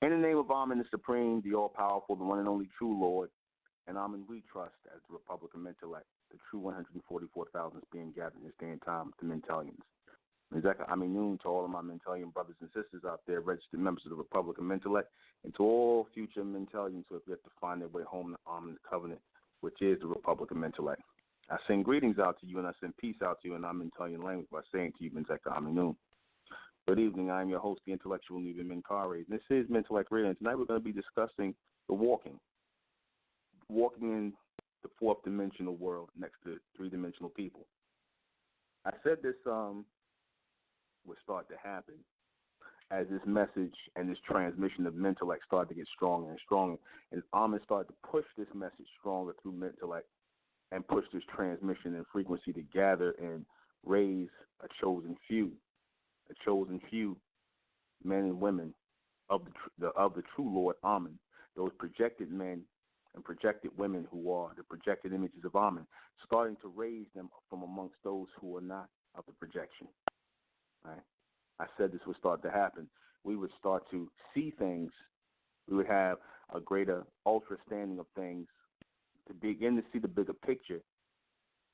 In the name of Amen, the Supreme, the All-Powerful, the one and only true Lord, and Amen we trust as the Republican Mentellect, the true 144,000 being gathered in this day and time, the Mentellians. Noon to all of my Mentellian brothers and sisters out there, registered members of the Republican Mentellect, and to all future Mentellians who have yet to find their way home to Amen the Covenant, which is the Republican Mentellect. I send greetings out to you, and I send peace out to you in our Mentellian language by saying to you, Menzeka Noon. Good evening. I am your host, the intellectual Nuben Menkare. This is Mentellect Radio, and tonight we're going to be discussing the walking in the fourth dimensional world next to three-dimensional people. I said this would start to happen as this message and this transmission of Mentellect started to get stronger and stronger, and Amen started to push this message stronger through Mentellect and push this transmission and frequency to gather and raise a chosen few, men and women of the true Lord Amen, those projected men and projected women who are the projected images of Amen, starting to raise them from amongst those who are not of the projection. Right? I said this would start to happen. We would start to see things. We would have a greater understanding of things, to begin to see the bigger picture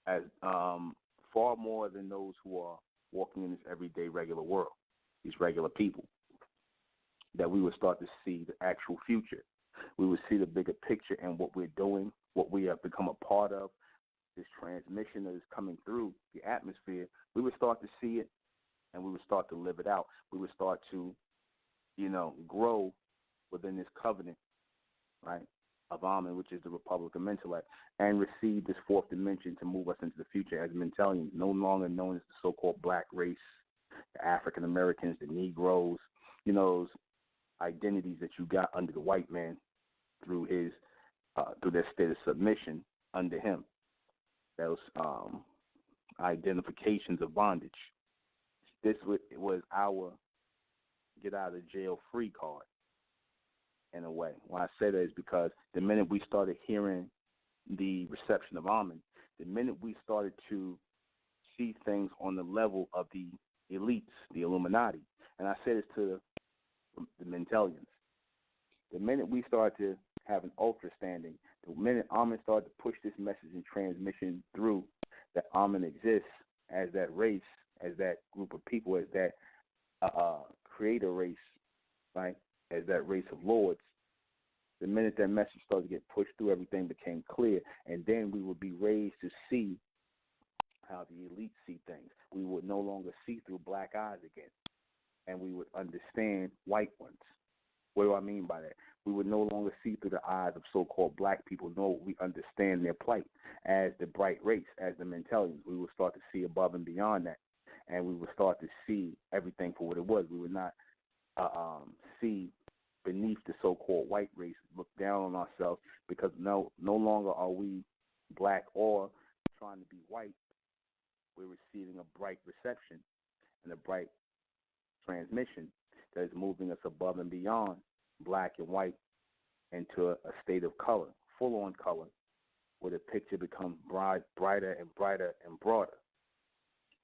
as far more than those who are walking in this everyday regular world, these regular people, that we would start to see the actual future. We would see the bigger picture and what we're doing, what we have become a part of, this transmission that is coming through the atmosphere. We would start to see it, and we would start to live it out. We would start to, grow within this covenant, right, of Amen, which is the Republican Mentellect, and receive this fourth dimension to move us into the future as Mentellians, no longer known as the so-called black race, the African Americans, the Negroes, those identities that you got under the white man through their state of submission under him. Those identifications of bondage. This was our get out of jail free card, in a way. Why I say that is because the minute we started hearing the reception of Amen, the minute we started to see things on the level of the elites, the Illuminati, and I say this to the Mentellians, the minute we started to have an ultra standing, the minute Amen started to push this message and transmission through that Amen exists as that race, as that group of people, as that creator race, right, as that race of lords, the minute that message started to get pushed through, everything became clear, and then we would be raised to see how the elite see things. We would no longer see through black eyes again, and we would understand white ones. What do I mean by that? We would no longer see through the eyes of so-called black people. No, we understand their plight as the bright race, as the Mentellians. We would start to see above and beyond that, and we would start to see everything for what it was. We would not see beneath the so-called white race, look down on ourselves, because no longer are we black or trying to be white. We're receiving a bright reception and a bright transmission that is moving us above and beyond black and white into a state of color, full-on color, where the picture becomes brighter and brighter and broader.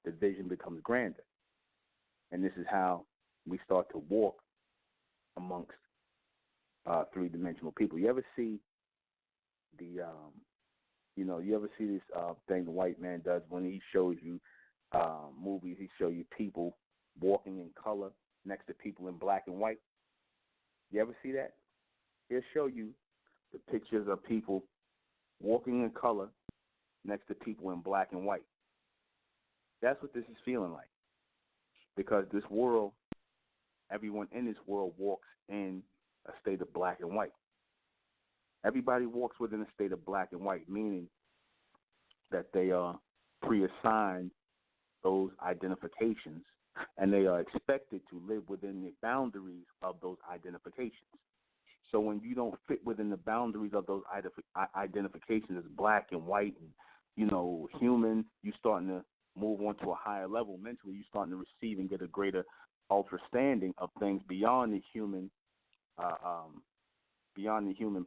The vision becomes grander. And this is how we start to walk amongst three-dimensional people. You ever see this thing the white man does when he shows you movies, he shows you people walking in color next to people in black and white? You ever see that? He'll show you the pictures of people walking in color next to people in black and white. That's what this is feeling like. Because this world, everyone in this world walks in a state of black and white. Everybody walks within a state of black and white, meaning that they are pre-assigned those identifications, and they are expected to live within the boundaries of those identifications. So when you don't fit within the boundaries of those identifications as black and white and, human, you're starting to move on to a higher level mentally. You're starting to receive and get a greater understanding of things beyond the human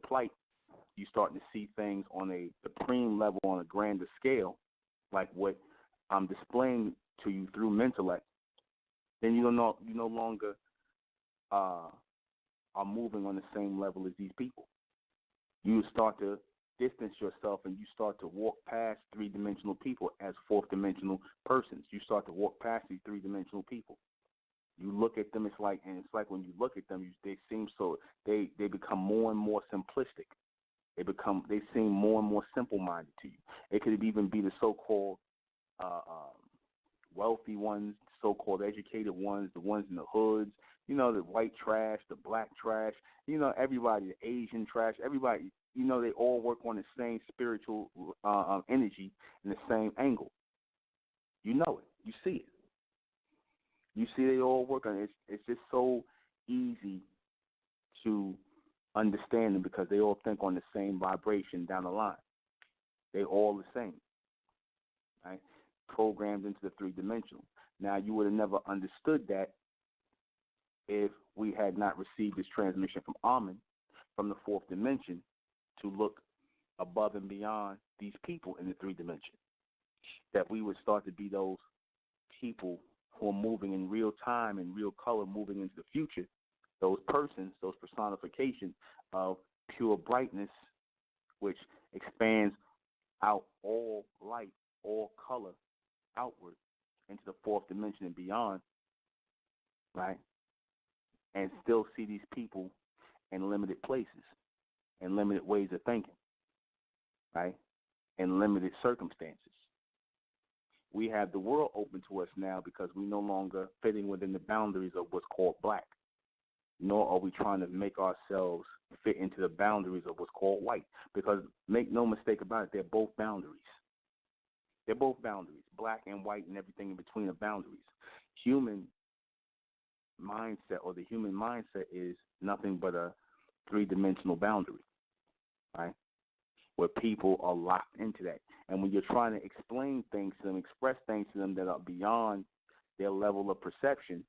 plight, you're starting to see things on a supreme level, on a grander scale, like what I'm displaying to you through Mentellect, then you no longer are moving on the same level as these people. You start to distance yourself, and you start to walk past three-dimensional people as fourth-dimensional persons. You start to walk past these three-dimensional people. You look at them, it's like when you look at them, they become more and more simplistic. They seem more and more simple-minded to you. It could even be the so-called wealthy ones, so-called educated ones, the ones in the hoods, the white trash, the black trash, everybody, the Asian trash, everybody, they all work on the same spiritual energy and the same angle. You know it. You see it. You see they all work on it. It's just so easy to understand them because they all think on the same vibration down the line. They all the same, right? Programmed into the three-dimensional. Now, you would have never understood that if we had not received this transmission from Amen, from the fourth dimension, to look above and beyond these people in the three dimension. That we would start to be those people who are moving in real time and real color, moving into the future, those persons, those personifications of pure brightness, which expands out all light, all color outward into the fourth dimension and beyond, right? And still see these people in limited places, in limited ways of thinking, right? In limited circumstances. We have the world open to us now because we no longer fitting within the boundaries of what's called black, nor are we trying to make ourselves fit into the boundaries of what's called white. Because make no mistake about it, they're both boundaries. They're both boundaries. Black and white and everything in between are boundaries. Human mindset, or the human mindset, is nothing but a three-dimensional boundary, right? Where people are locked into that. And when you're trying to explain things to them, express things to them that are beyond their level of perception,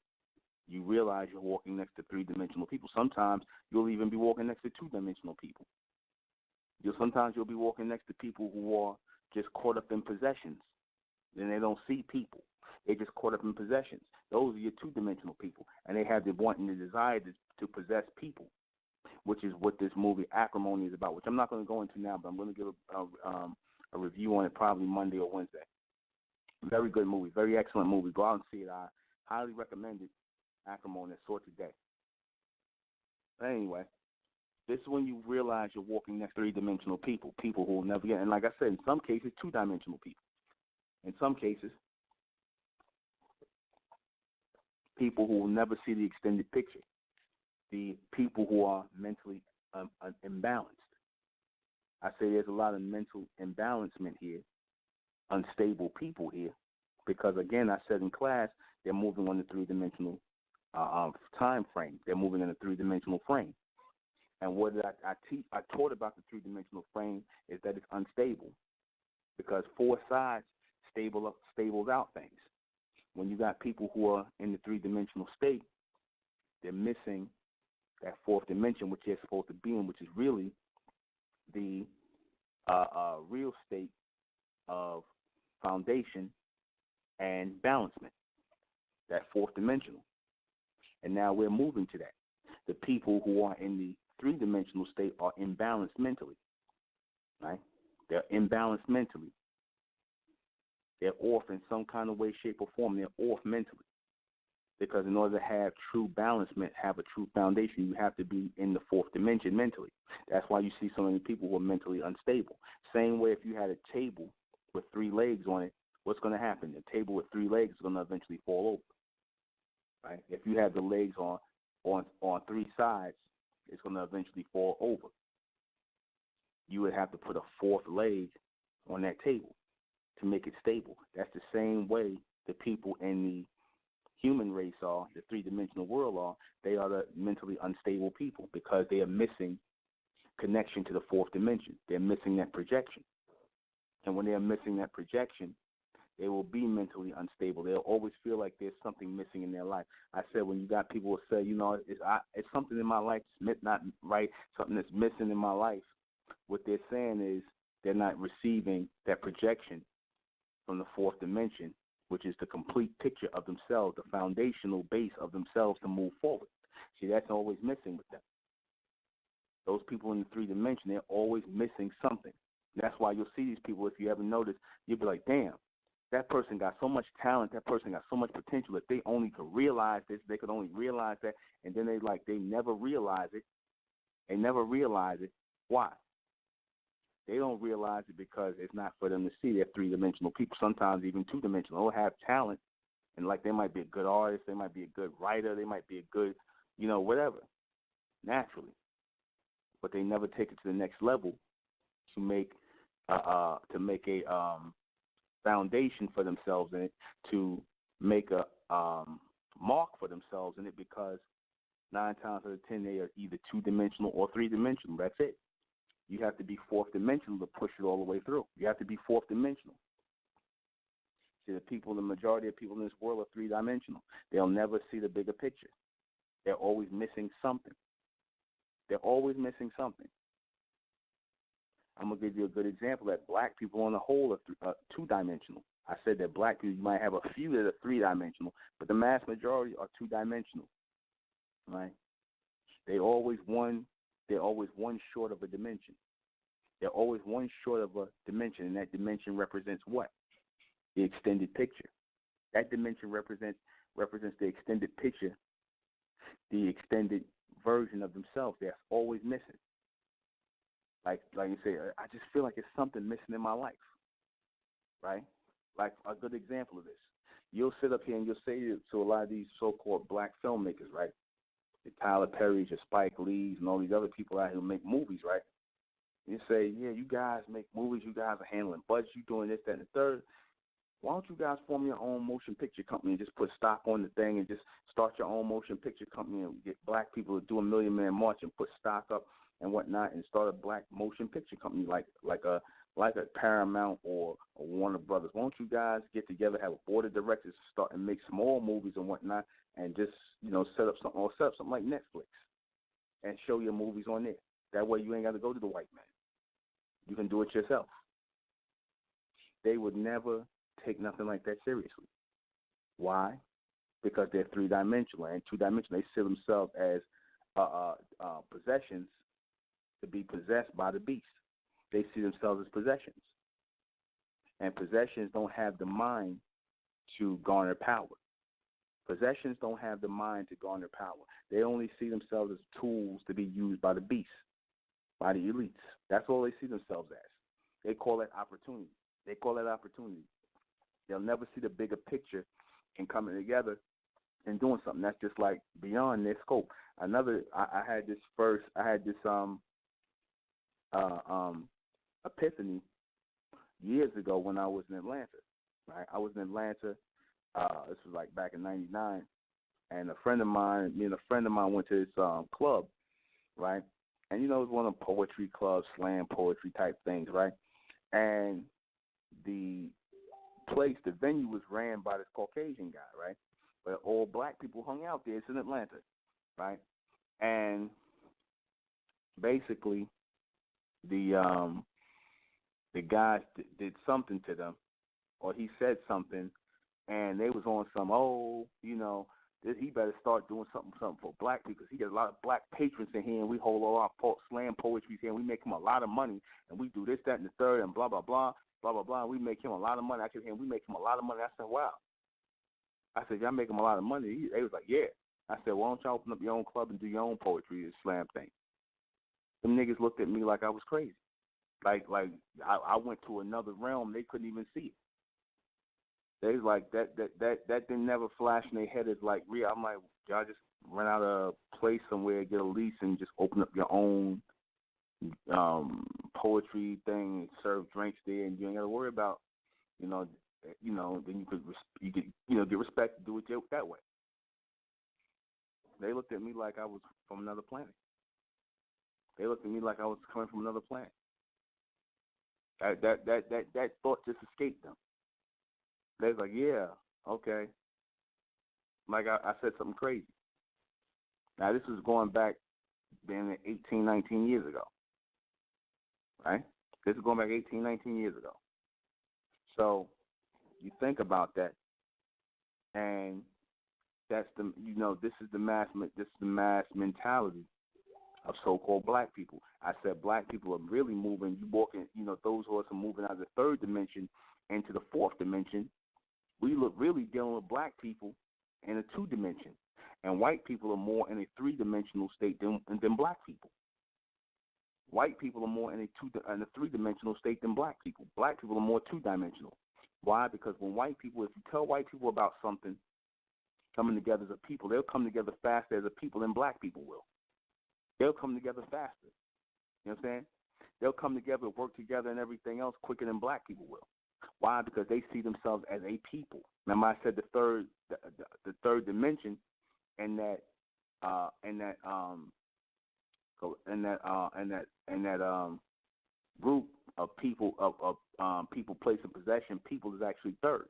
you realize you're walking next to three-dimensional people. Sometimes you'll even be walking next to two-dimensional people. Sometimes you'll be walking next to people who are just caught up in possessions. Then they don't see people. They're just caught up in possessions. Those are your two-dimensional people. And they have the want and the desire to possess people, which is what this movie Acrimony is about, which I'm not going to go into now, but I'm going to give a review on it probably Monday or Wednesday. Very good movie, very excellent movie. Go out and see it. I highly recommend it. Acrimony, I saw it today. But anyway, this is when you realize you're walking next to three-dimensional people, people who will never get, and like I said, in some cases, two-dimensional people. In some cases, people who will never see the extended picture. The people who are mentally imbalanced. I say there's a lot of mental imbalancement here, unstable people here, because, again, I said in class, they're moving on the three-dimensional time frame. They're moving in a three-dimensional frame. And what I taught about the three-dimensional frame is that it's unstable, because four sides stables out things. When you got people who are in the three-dimensional state, they're missing that fourth dimension, which they're supposed to be in, which is really the real state of foundation and balancement, that fourth dimensional. And now we're moving to that. The people who are in the three-dimensional state are imbalanced mentally, right? They're imbalanced mentally. They're off in some kind of way, shape, or form. They're off mentally. Because in order to have true balancement, have a true foundation, you have to be in the fourth dimension mentally. That's why you see so many people who are mentally unstable. Same way if you had a table with three legs on it, what's going to happen? The table with three legs is going to eventually fall over. Right? If you have the legs on three sides, it's going to eventually fall over. You would have to put a fourth leg on that table to make it stable. That's the same way the people in the human race are, the three-dimensional world are. They are the mentally unstable people because they are missing connection to the fourth dimension. They're missing that projection. And when they're missing that projection, they will be mentally unstable. They'll always feel like there's something missing in their life. I said when you got people who say, it's something in my life that's not right, something that's missing in my life, What they're saying is they're not receiving that projection from the fourth dimension, which is the complete picture of themselves, the foundational base of themselves to move forward. See, that's always missing with them. Those people in the 3 dimension, they're always missing something. That's why you'll see these people, if you ever notice, you'll be like, damn, that person got so much talent, that person got so much potential that they only could realize this, they could only realize that, and then they never realize it. They never realize it. Why? They don't realize it because it's not for them to see. They're 3-dimensional people, sometimes even 2-dimensional. They'll have talent, and like they might be a good artist, they might be a good writer, they might be a good, whatever, naturally. But they never take it to the next level to make a foundation for themselves in it, to make a mark for themselves in it, because 9 times out of 10 they are either 2-dimensional or 3-dimensional. That's it. You have to be 4th dimensional to push it all the way through. You have to be 4th dimensional. See, the majority of people in this world are 3-dimensional. They'll never see the bigger picture. They're always missing something. They're always missing something. I'm going to give you a good example that black people on the whole are 2-dimensional. I said that black people, you might have a few that are 3-dimensional, but the mass majority are 2-dimensional, right? They're always one short of a dimension. They're always one short of a dimension, and that dimension represents what? The extended picture. That dimension represents the extended picture, the extended version of themselves. They're always missing. Like you say, I just feel like there's something missing in my life, right? Like a good example of this. You'll sit up here and you'll say to a lot of these so-called black filmmakers, right? The Tyler Perrys, your Spike Lees, and all these other people out here who make movies, right? You say, yeah, you guys make movies, you guys are handling budgets, you doing this, that, and the third. Why don't you guys form your own motion picture company and just put stock on the thing and just start your own motion picture company and get black people to do a Million Man March and put stock up and whatnot and start a black motion picture company like a Paramount or a Warner Brothers? Why don't you guys get together, have a board of directors, start and make small movies and whatnot, and just set up something like Netflix and show your movies on there. That way you ain't got to go to the white man. You can do it yourself. They would never take nothing like that seriously. Why? Because they're 3-dimensional, and 2-dimensional, they see themselves as possessions to be possessed by the beast. They see themselves as possessions. And possessions don't have the mind to garner power. Possessions don't have the mind to garner power. They only see themselves as tools to be used by the beast, by the elites. That's all they see themselves as. They call that opportunity. They'll never see the bigger picture in coming together and doing something. That's just like beyond their scope. I had this epiphany years ago when I was in Atlanta. Right, I was in Atlanta. This was like back in '99, and me and a friend of mine went to this club, right? And it was one of the poetry clubs, slam poetry type things, right? And the venue was ran by this Caucasian guy, right? But all black people hung out there. It's in Atlanta, right? And basically, the guy did something to them, or he said something, and they was on some, he better start doing something for black people, because he got a lot of black patrons in here, and we hold all our slam poetry here, and we make him a lot of money, and we do this, that, and the third, and blah, blah, blah, blah, blah, blah. We make him a lot of money. I kept hearing, we make him a lot of money. I said, wow. I said, y'all make him a lot of money? They was like, yeah. I said, why don't y'all open up your own club and do your own poetry, this slam thing? Them niggas looked at me like I was crazy. Like I went to another realm. They couldn't even see it. They was like, that didn't never flash in their head as like real. I'm like, y'all just rent out a place somewhere, get a lease, and just open up your own poetry thing, serve drinks there, and you ain't got to worry about, then you could get respect, do it that way. They looked at me like I was from another planet. They looked at me like I was coming from another planet. That thought just escaped them. They was like, yeah, okay. Like I said something crazy. Now, this was going back then 18, 19 years ago. right? This is going back 18, 19 years ago. So you think about that, and that's the this is the mass mentality of so-called black people. I said black people are really moving. You walking, those of us are moving out of the third dimension into the fourth dimension. We look really dealing with black people in a two dimension, and white people are more in a three-dimensional state than black people. White people are more in a three-dimensional state than black people. Black people are more two-dimensional. Why? Because if you tell white people about something coming together as a people, they'll come together faster as a people than black people will. They'll come together faster. You know what I'm saying? They'll come together, work together, and everything else quicker than black people will. Why? Because they see themselves as a people. Remember, I said the third dimension, and that group of people of people, place, and possession. People is actually third,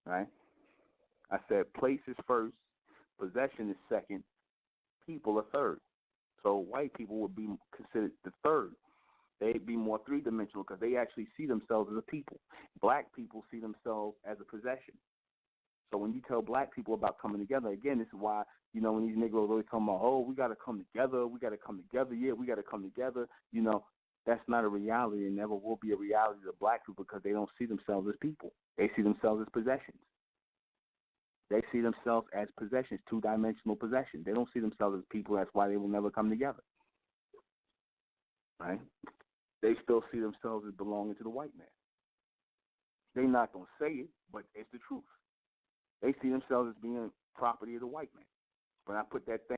right? I said place is first, possession is second, people are third. So white people would be considered the third. They'd be more three-dimensional because they actually see themselves as a people. Black people see themselves as a possession. So when you tell black people about coming together, again, this is why, when these Negroes always talking about, oh, we got to come together, yeah, we got to come together, that's not a reality and never will be a reality to black people because they don't see themselves as people. They see themselves as possessions. They see themselves as possessions, two-dimensional possessions. They don't see themselves as people. That's why they will never come together, right? They still see themselves as belonging to the white man. They're not going to say it, but it's the truth. They see themselves as being property of the white man. When I put that thing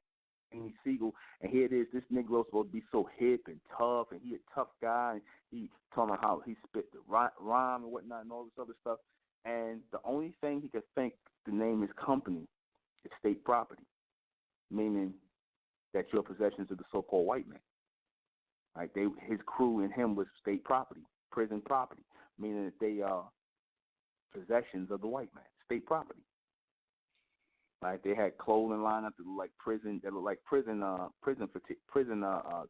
in Siegel, and here it is, this Negro's supposed to be so hip and tough, and he a tough guy, and he talking about how he spit the rhyme and whatnot and all this other stuff. And the only thing he could think to name his company is state property, meaning that your possessions of the so-called white man. Right? His crew and him was state property, prison property, meaning that they are possessions of the white man, state property. Right? They had clothing lined up that looked like prison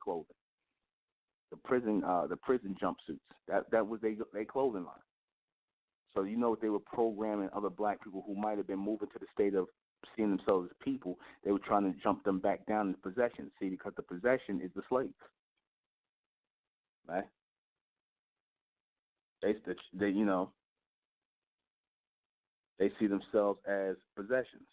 clothing. The prison jumpsuits. That was their clothing line. So they were programming other black people who might have been moving to the state of seeing themselves as people. They were trying to jump them back down into possession. See, because the possession is the slaves. Right? They see themselves as possessions.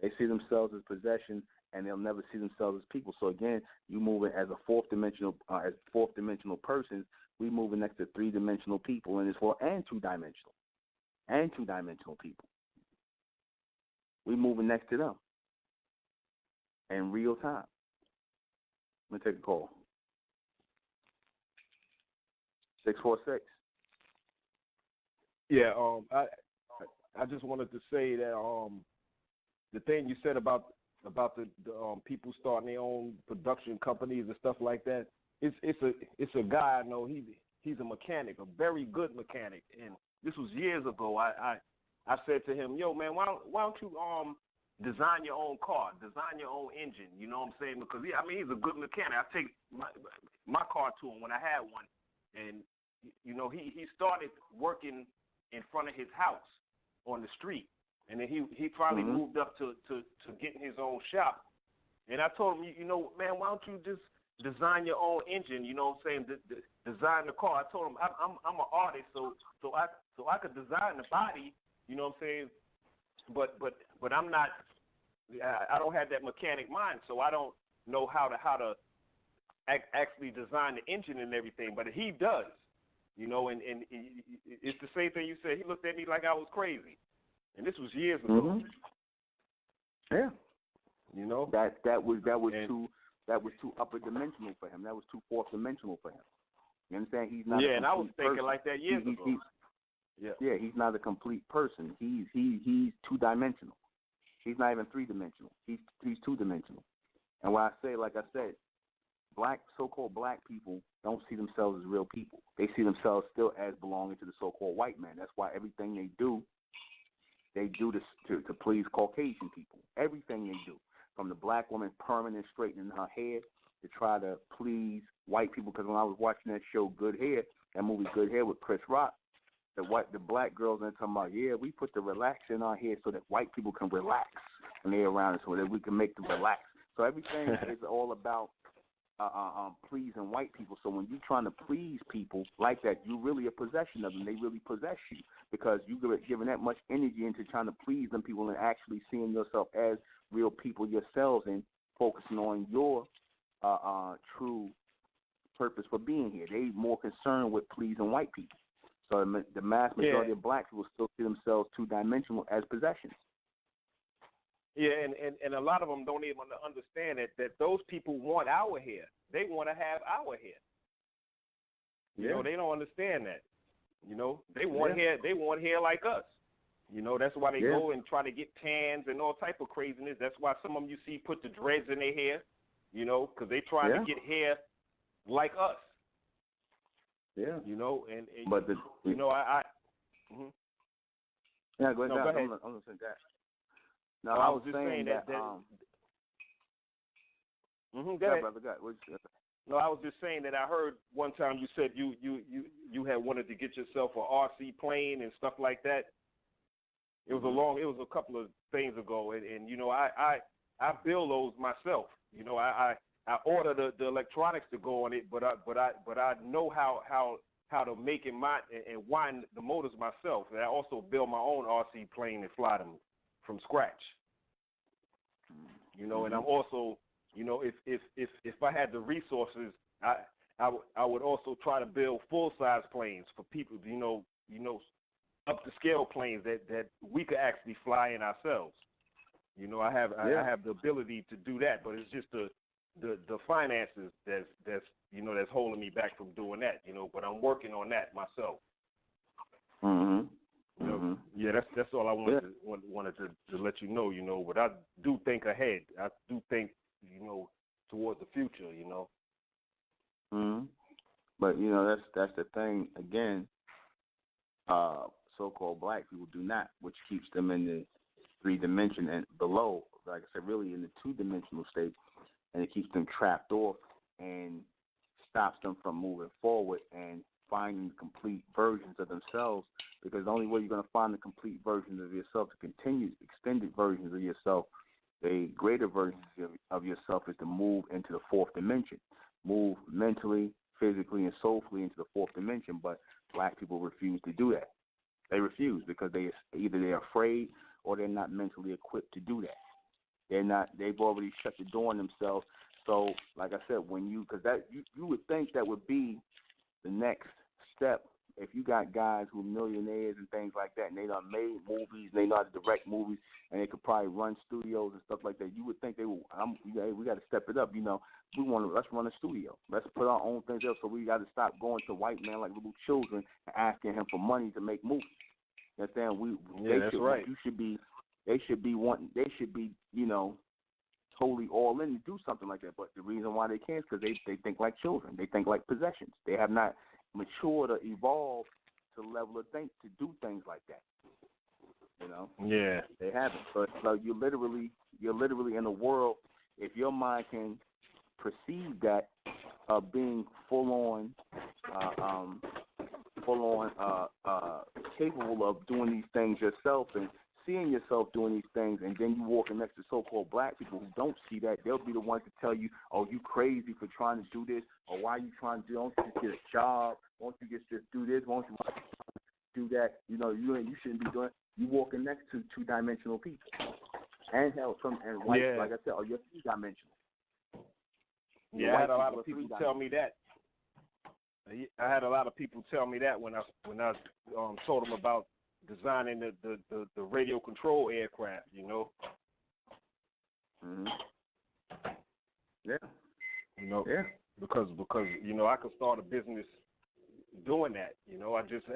They see themselves as possessions, and they'll never see themselves as people. So again, you moving as a fourth dimensional persons. We moving next to three-dimensional people, and two-dimensional people. We moving next to them in real time. Let me take a call. 646. Yeah, I just wanted to say that the thing you said about the people starting their own production companies and stuff like that. It's a guy I know. He's a mechanic, a very good mechanic, and this was years ago. I said to him, yo man, why don't you design your own car, design your own engine? You know what I'm saying? Because he's a good mechanic. I take my car to him when I had one, and he started working in front of his house on the street. And then he finally moved up to getting his own shop. And I told him, man, why don't you just design your own engine? You know what I'm saying? Design the car. I told him I'm an artist, so I could design the body. You know what I'm saying? But I'm not. I don't have that mechanic mind, so I don't know how to actually design the engine and everything. But he does. And it's the same thing you said. He looked at me like I was crazy. And this was years ago. Mm-hmm. Yeah. That was too upper dimensional for him. That was too fourth dimensional for him. You understand? He's not. Yeah, and I was thinking person. Like that years ago. Yeah, he's not a complete person. He's two-dimensional. He's not even three-dimensional. He's two-dimensional. And when I say, like I said, so-called black people don't see themselves as real people. They see themselves still as belonging to the so-called white man. That's why everything they do this to please Caucasian people. Everything they do. from the black woman permanent straightening her hair to try to please white people. Because when I was watching that show Good Hair, that movie Good Hair with Chris Rock, the black girls are talking about, yeah, we put the relax in our hair so that white people can relax when they're around us, so that we can make them relax. So everything is all about pleasing white people. So when you're trying to please people like that, you're really a possession of them. They really possess you because you're giving that much energy into trying to please them people and actually seeing yourself as real people yourselves and focusing on your true purpose for being here. They more concerned with pleasing white people. So the mass majority of black people still see themselves two-dimensional as possessions. Yeah, and a lot of them don't even understand that those people want our hair. They want to have our hair. You know, they don't understand that. You know, they want hair. They want hair like us. You know, that's why they go and try to get tans and all type of craziness. That's why some of them you see put the dreads in their hair. You know, because they trying to get hair like us. Yeah. You know, and but you know, I yeah, go ahead. No, go ahead. I'm gonna say that. No, I was just saying that go ahead. Brother, go ahead. No, I was just saying that I heard one time you said you had wanted to get yourself a RC plane and stuff like that. It was a couple of things ago, and you know, I build those myself. You know, I order the electronics to go on it, but I know how to make it and wind the motors myself. And I also build my own RC plane and fly them from scratch. You know, and I'm also, you know, if I had the resources, I would also try to build full size planes for people, you know, up to scale planes that we could actually fly in ourselves. You know, I have the ability to do that, but it's just the finances that's you know, that's holding me back from doing that. You know, but I'm working on that myself. You know, yeah, that's all I wanted to let you know. You know, but I do think ahead. I do think, you know, towards the future. You know. But you know, that's the thing again. So-called black people do not, which keeps them in the 3-dimension and below, like I said, really in the 2-dimensional state, and it keeps them trapped off and stops them from moving forward and finding complete versions of themselves, because the only way you're going to find the complete versions of yourself, the continued extended versions of yourself, the greater versions of yourself, is to move into the 4th dimension, move mentally, physically, and soulfully into the 4th dimension, but black people refuse to do that. They refuse because either they're afraid or they're not mentally equipped to do that. They've already shut the door on themselves. So, like I said, because you would think that would be the next step. If you got guys who are millionaires and things like that, and they done made movies, they know how to direct movies, and they could probably run studios and stuff like that, you would think they would. We got to step it up. You know, let's run a studio. Let's put our own things up. So we got to stop going to white men like little children and asking him for money to make movies. You understand? That's right. They should be, you know, totally all in to do something like that. But the reason why they can't is because they think like children. They think like possessions. They have not matured or evolved to the level of to do things like that. You know? Yeah. They haven't. So you're literally in a world, if your mind can perceive that being full on capable of doing these things yourself and seeing yourself doing these things, and then you walking next to so-called black people who don't see that, they'll be the ones to tell you, oh, you crazy for trying to do this, or why are you trying to do, don't you just get a job, won't you just do this, won't you do that, you know, you shouldn't be doing it. You walking next to 2-dimensional people. And white, like I said, oh, you're 3-dimensional. Yeah, I had a lot of people tell me that. I had a lot of people tell me that when I told them about designing the radio control aircraft, you know. Yeah. You know. Yeah. Because you know, I could start a business doing that. You know, I just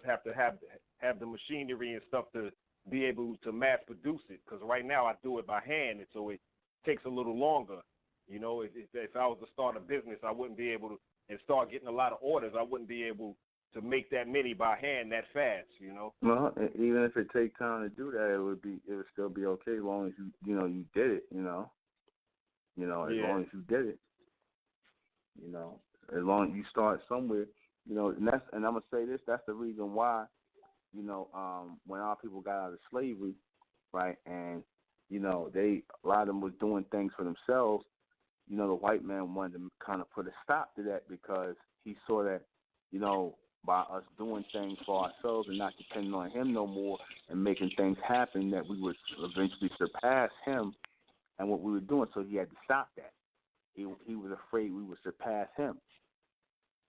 have to have the machinery and stuff to be able to mass produce it. Because right now I do it by hand, and so it takes a little longer. You know, if I was to start a business, I wouldn't be able to, and start getting a lot of orders, I wouldn't be able to make that many by hand that fast, you know. Well, even if it takes time to do that, it would still be okay as long as you did it, you know. You know, as long as you did it, you know, as long as you start somewhere, you know, and I'm gonna say this, that's the reason why, you know, when our people got out of slavery, right, and you know, a lot of them was doing things for themselves. You know, the white man wanted to kind of put a stop to that because he saw that, you know, by us doing things for ourselves and not depending on him no more and making things happen, that we would eventually surpass him and what we were doing. So he had to stop that. He was afraid we would surpass him,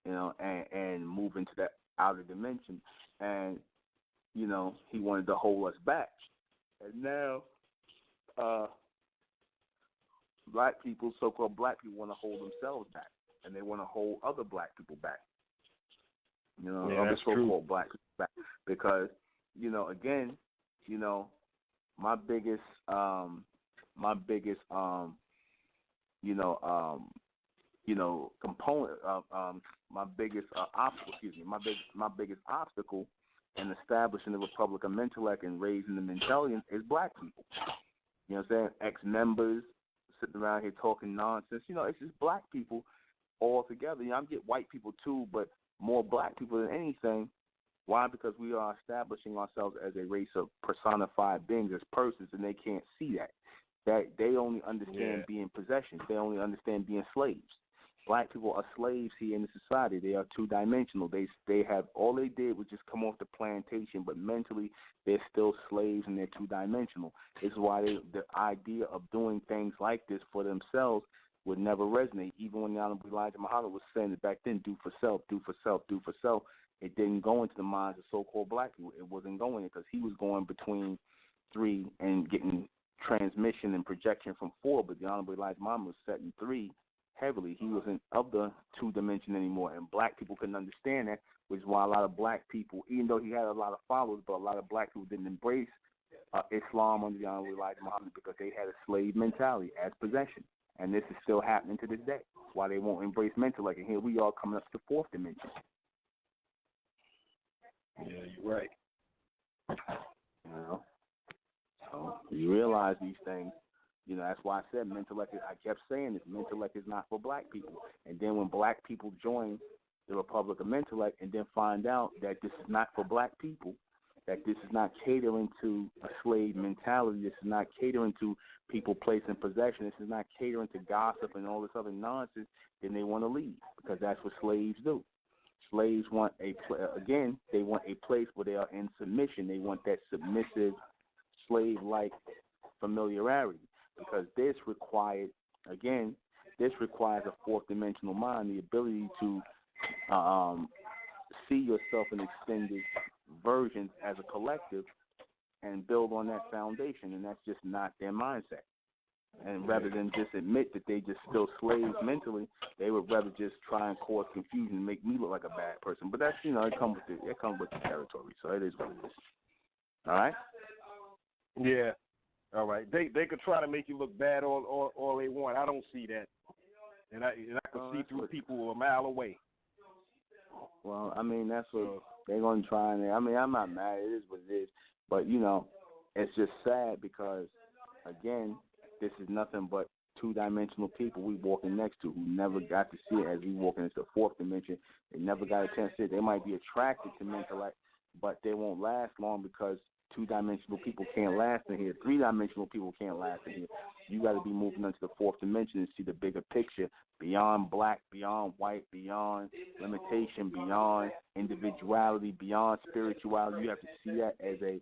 you know, and move into that outer dimension. And, you know, he wanted to hold us back. And now black people, so-called black people, want to hold themselves back. And they want to hold other black people back. You know, other so-called black people back. Because, you know, again, you know, my biggest component of my biggest obstacle in establishing the Republic of Mentellect and raising the Mentellians is black people. You know what I'm saying? Ex-members sitting around here talking nonsense. You know, it's just black people all together. You know, I get white people too, but more black people than anything. Why? Because we are establishing ourselves as a race of personified beings, as persons, and they can't see that. That they only understand being possessions. They only understand being slaves. Black people are slaves here in the society. They are two-dimensional. They have all they did was just come off the plantation, but mentally they're still slaves and they're two-dimensional. This is why the idea of doing things like this for themselves would never resonate. Even when the Honorable Elijah Muhammad was saying it back then, do for self, do for self, do for self, it didn't go into the minds of so-called black people. It wasn't going because he was going between 3 and getting transmission and projection from 4, but the Honorable Elijah Muhammad was setting 3 heavily. He wasn't of the 2 dimension anymore, and black people couldn't understand that, which is why a lot of black people, even though he had a lot of followers, but a lot of black people didn't embrace Islam under the Honorable Elijah Muhammad because they had a slave mentality as possession. And this is still happening to this day. Why they won't embrace Mentellect. And here we are coming up to the 4th dimension. Yeah, you're right. You know? So you realize these things. You know, that's why I said Mentellect. I kept saying this. Mentellect is not for black people. And then when black people join the Republic of Mentellect and then find out that this is not for black people, that this is not catering to a slave mentality, this is not catering to people placed in possession, this is not catering to gossip and all this other nonsense, then they want to leave because that's what slaves do. Slaves want they want a place where they are in submission. They want that submissive, slave-like familiarity because this requires a 4th dimensional mind, the ability to see yourself in extended versions as a collective and build on that foundation, and that's just not their mindset. And rather than just admit that they just still slaves mentally, they would rather just try and cause confusion and make me look like a bad person. But that's, you know, it comes with the territory, so it is what it is. All right? Yeah. All right. They could try to make you look bad all they want. I don't see that. And I can see through people a mile away. Well, I mean, that's what they're going to try. And I mean, I'm not mad. It is what it is. But, you know, it's just sad because, again, this is nothing but 2-dimensional people we walking next to who never got to see it as we walking into the 4th dimension. They never got a chance to see it. They might be attracted to Mentellect, but they won't last long because 2-dimensional people can't last in here. 3-dimensional people can't last in here. You got to be moving into the 4th dimension and see the bigger picture beyond black, beyond white, beyond limitation, beyond individuality, beyond spirituality. You have to see that as a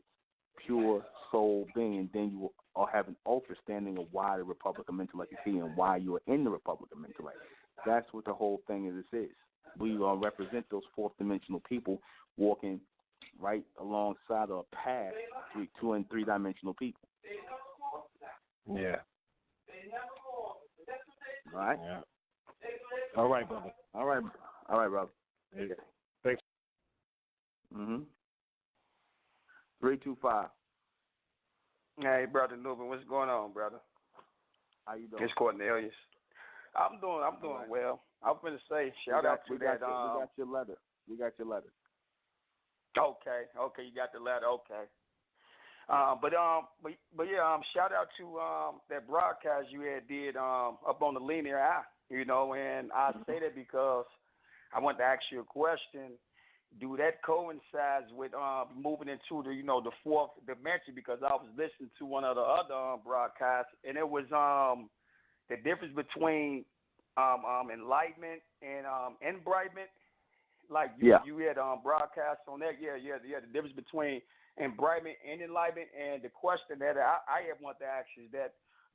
pure soul being, and then you will have an understanding of why the Republic of Mentellect is here and why you are in the Republic of Mentellect. That's what the whole thing of this is. We represent those 4th dimensional people walking right alongside or past 2 and 3-dimensional people. Yeah. All right? Yeah. All right, brother. All right, brother. Okay. Thanks. 325. Hey, brother Nuben, what's going on, brother? How you doing? It's Cornelius. I'm doing right. well. I'm gonna say shout out to that. We got your letter. We got your letter. Okay, you got the letter. Okay. But yeah, shout out to that broadcast you had did up on the linear eye, and I say that because I want to ask you a question. Do that coincides with moving into the fourth dimension? Because I was listening to one of the other broadcasts, and it was the difference between enlightenment and embrightment. Like you had broadcasts on that. Yeah. The difference between embrightment and enlightenment. And the question that I have wanted to ask is that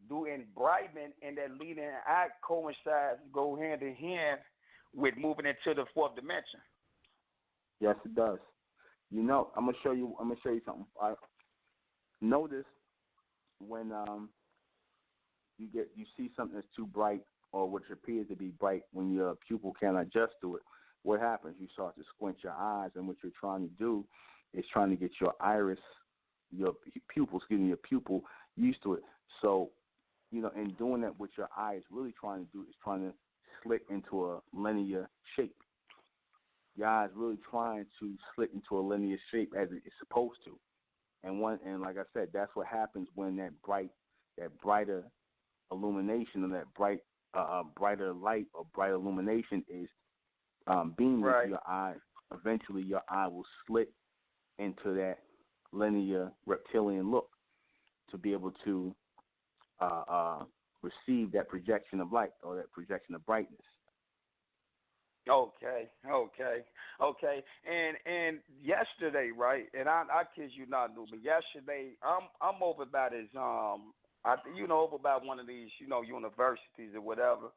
do embrightment and that leading act coincide, go hand in hand with moving into the fourth dimension? Yes, it does. I'm gonna show you something. Notice when you see something that's too bright or which appears to be bright when your pupil can't adjust to it. What happens? You start to squint your eyes, and what you're trying to do is trying to get your iris, your pupil used to it. So, in doing that, what your eye is really trying to do is trying to slit into a linear shape. Your eye is really trying to slit into a linear shape as it's supposed to. And like I said, that's what happens when that brighter illumination, or that brighter light or bright illumination is beaming into your eye. Eventually, your eye will slit into that linear reptilian look to be able to receive that projection of light or that projection of brightness. Okay. And yesterday, right? And I kid you not, but yesterday I'm over by this over by one of these universities or whatever.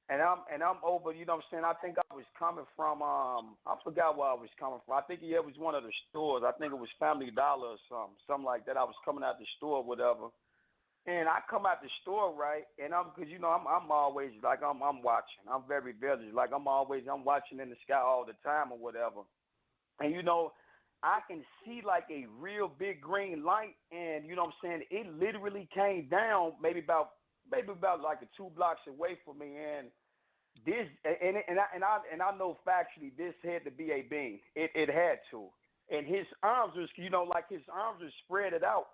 And I'm over, what I'm saying? I think I was coming from I forgot where I was coming from. I think it was one of the stores. I think it was Family Dollar or something like that. I was coming out the store or whatever. And I come out the store, right? And because I'm always like I'm watching. I'm very vigilant. Like I'm watching in the sky all the time or whatever. And I can see like a real big green light, and it literally came down maybe about like 2 blocks away from me, and this and I know factually this had to be a being. It had to, and his arms was like his arms were spread it out.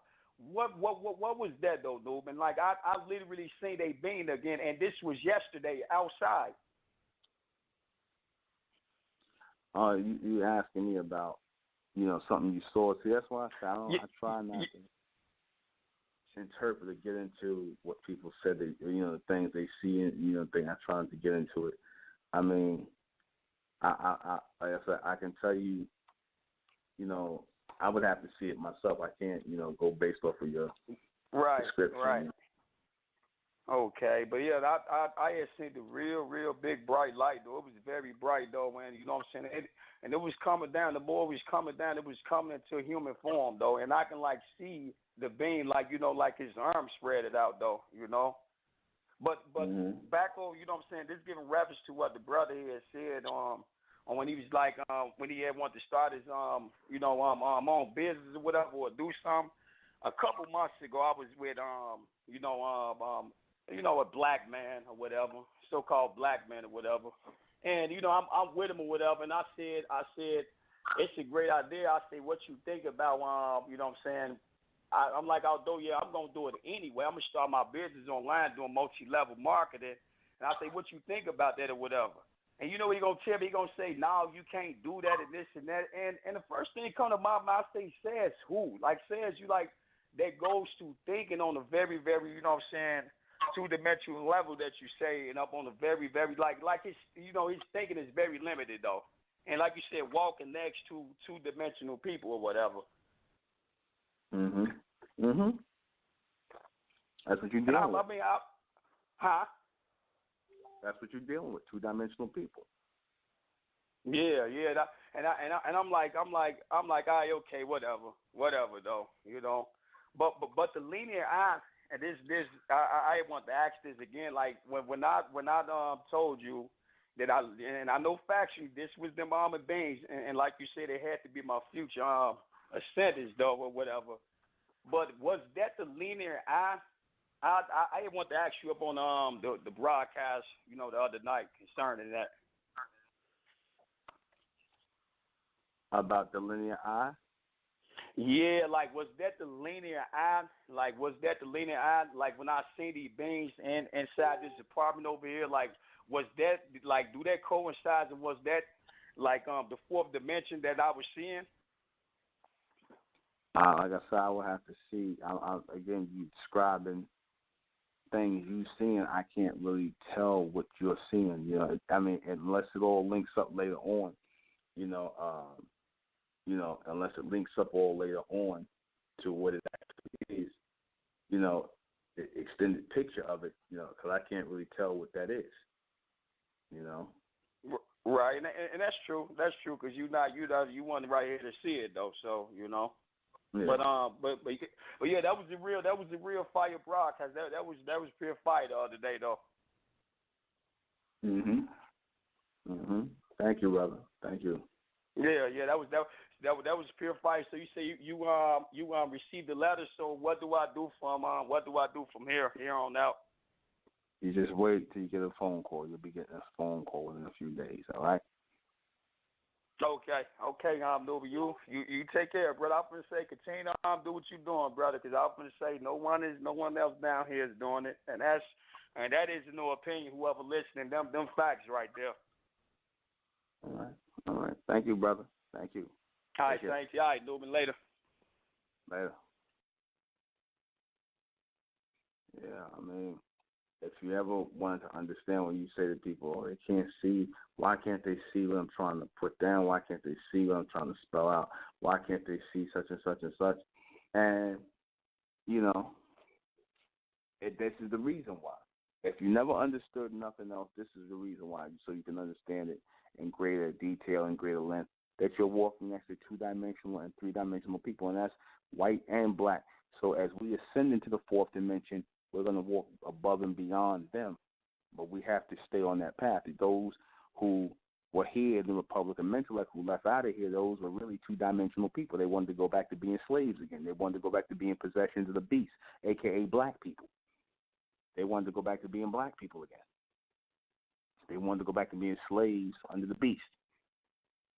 What was that though, dude? And like I literally seen a being again, and this was yesterday outside. You asking me about something you saw? See, that's why I try not to interpret or get into what people said. The things they see, and I try not to get into it. I mean, I can tell you, I would have to see it myself. I can't, go based off of your description. Right. Okay, but yeah, I had seen the real big bright light though. It was very bright though, man. You know what I'm saying? And it was coming down. The boy was coming down. It was coming into human form though, and I can like see the beam, like like his arms spread it out though, But back on, what I'm saying? This giving reference to what the brother had said on when he was like when he had wanted to start his own business or whatever, or do something. A couple months ago, I was with a black man or whatever, so-called black man or whatever, and I'm with him or whatever, and I said it's a great idea. I said, what you think about what I'm saying? I'm like, although I'm gonna do it anyway. I'm gonna start my business online doing multi-level marketing, and I say, what you think about that or whatever? And what he gonna tell me? He gonna say, no, you can't do that and this and that. And the first thing that come to my mind, I say, says who? Like says you like that goes to thinking on a very, very, two-dimensional level that you say, and up on a very, very like his his thinking is very limited though. And like you said, walking next to two-dimensional people or whatever. That's what you're dealing with. I mean, That's what you're dealing with, two-dimensional people. Yeah. And I'm like, all right, okay, whatever though, But the linear eye, and this I want to ask this again. Like when I told you that I know factually this was them almond beans, and like you said, it had to be my future ascendants though or whatever. But was that the linear eye? I want to ask you up on the broadcast, the other night concerning that. About the linear eye? Yeah, like was that the linear eye? Like was that the linear eye? Like when I see these beings inside this apartment over here, like was that like do that coincide and was that like the fourth dimension that I was seeing? Like I said, I will have to see. Again, you describing things you seeing. I can't really tell what you're seeing. You know, I mean, unless it all links up later on. You know, unless it links up all later on to what it actually is. You know, the extended picture of it. You know, because I can't really tell what that is. You know. Right, and that's true. That's true because you want right here to see it though. So you know. Yeah. But yeah, that was the real fire broadcast. That was pure fire the other day though. Thank you, brother. Thank you. Yeah, that was pure fire. So you say you received the letter. So what do I do from here on out? You just wait till you get a phone call. You'll be getting a phone call in a few days. All right. Okay, Nubi, you take care, brother. I'm gonna say continue to do what you're doing, brother, because I'm gonna say no one else down here is doing it, and that is no opinion. Whoever listening, them facts right there. All right. Thank you, brother. Thank you. All right, thank you. All right, Nubi, later. Later. Yeah, I mean, if you ever wanted to understand when you say to people, oh, they can't see, why can't they see what I'm trying to put down? Why can't they see what I'm trying to spell out? Why can't they see such and such and such? And, you know, this is the reason why. If you never understood nothing else, this is the reason why, so you can understand it in greater detail and greater length, that you're walking next to two-dimensional and three-dimensional people, and that's white and black. So as we ascend into the fourth dimension, we're going to walk above and beyond them, but we have to stay on that path. Those who were here in the Republic of Mentellect, who left out of here, those were really two-dimensional people. They wanted to go back to being slaves again. They wanted to go back to being possessions of the beast, a.k.a. black people. They wanted to go back to being black people again. They wanted to go back to being slaves under the beast.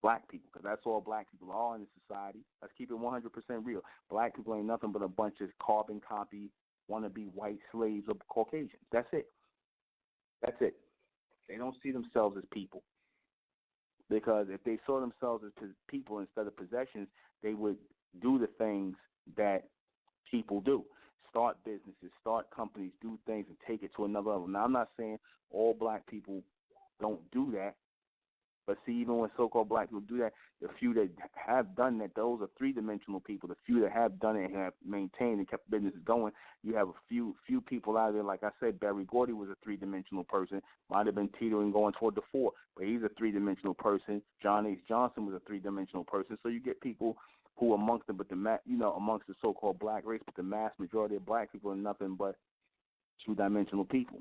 Black people, because that's all black people are in this society. Let's keep it 100% real. Black people ain't nothing but a bunch of carbon copy, wannabe white slaves of Caucasians. That's it. That's it. They don't see themselves as people. Because if they saw themselves as people instead of possessions, they would do the things that people do. Start businesses, start companies, do things, and take it to another level. Now, I'm not saying all black people don't do that. But see, even when so-called black people do that, the few that have done that, those are three-dimensional people. The few that have done it and have maintained and kept businesses going, you have a few people out there. Like I said, Barry Gordy was a three-dimensional person. Might have been teetering going toward the four, but he's a three-dimensional person. John H. Johnson was a three-dimensional person. So you get people who amongst them, but amongst the so-called black race, but the mass majority of black people are nothing but two-dimensional people,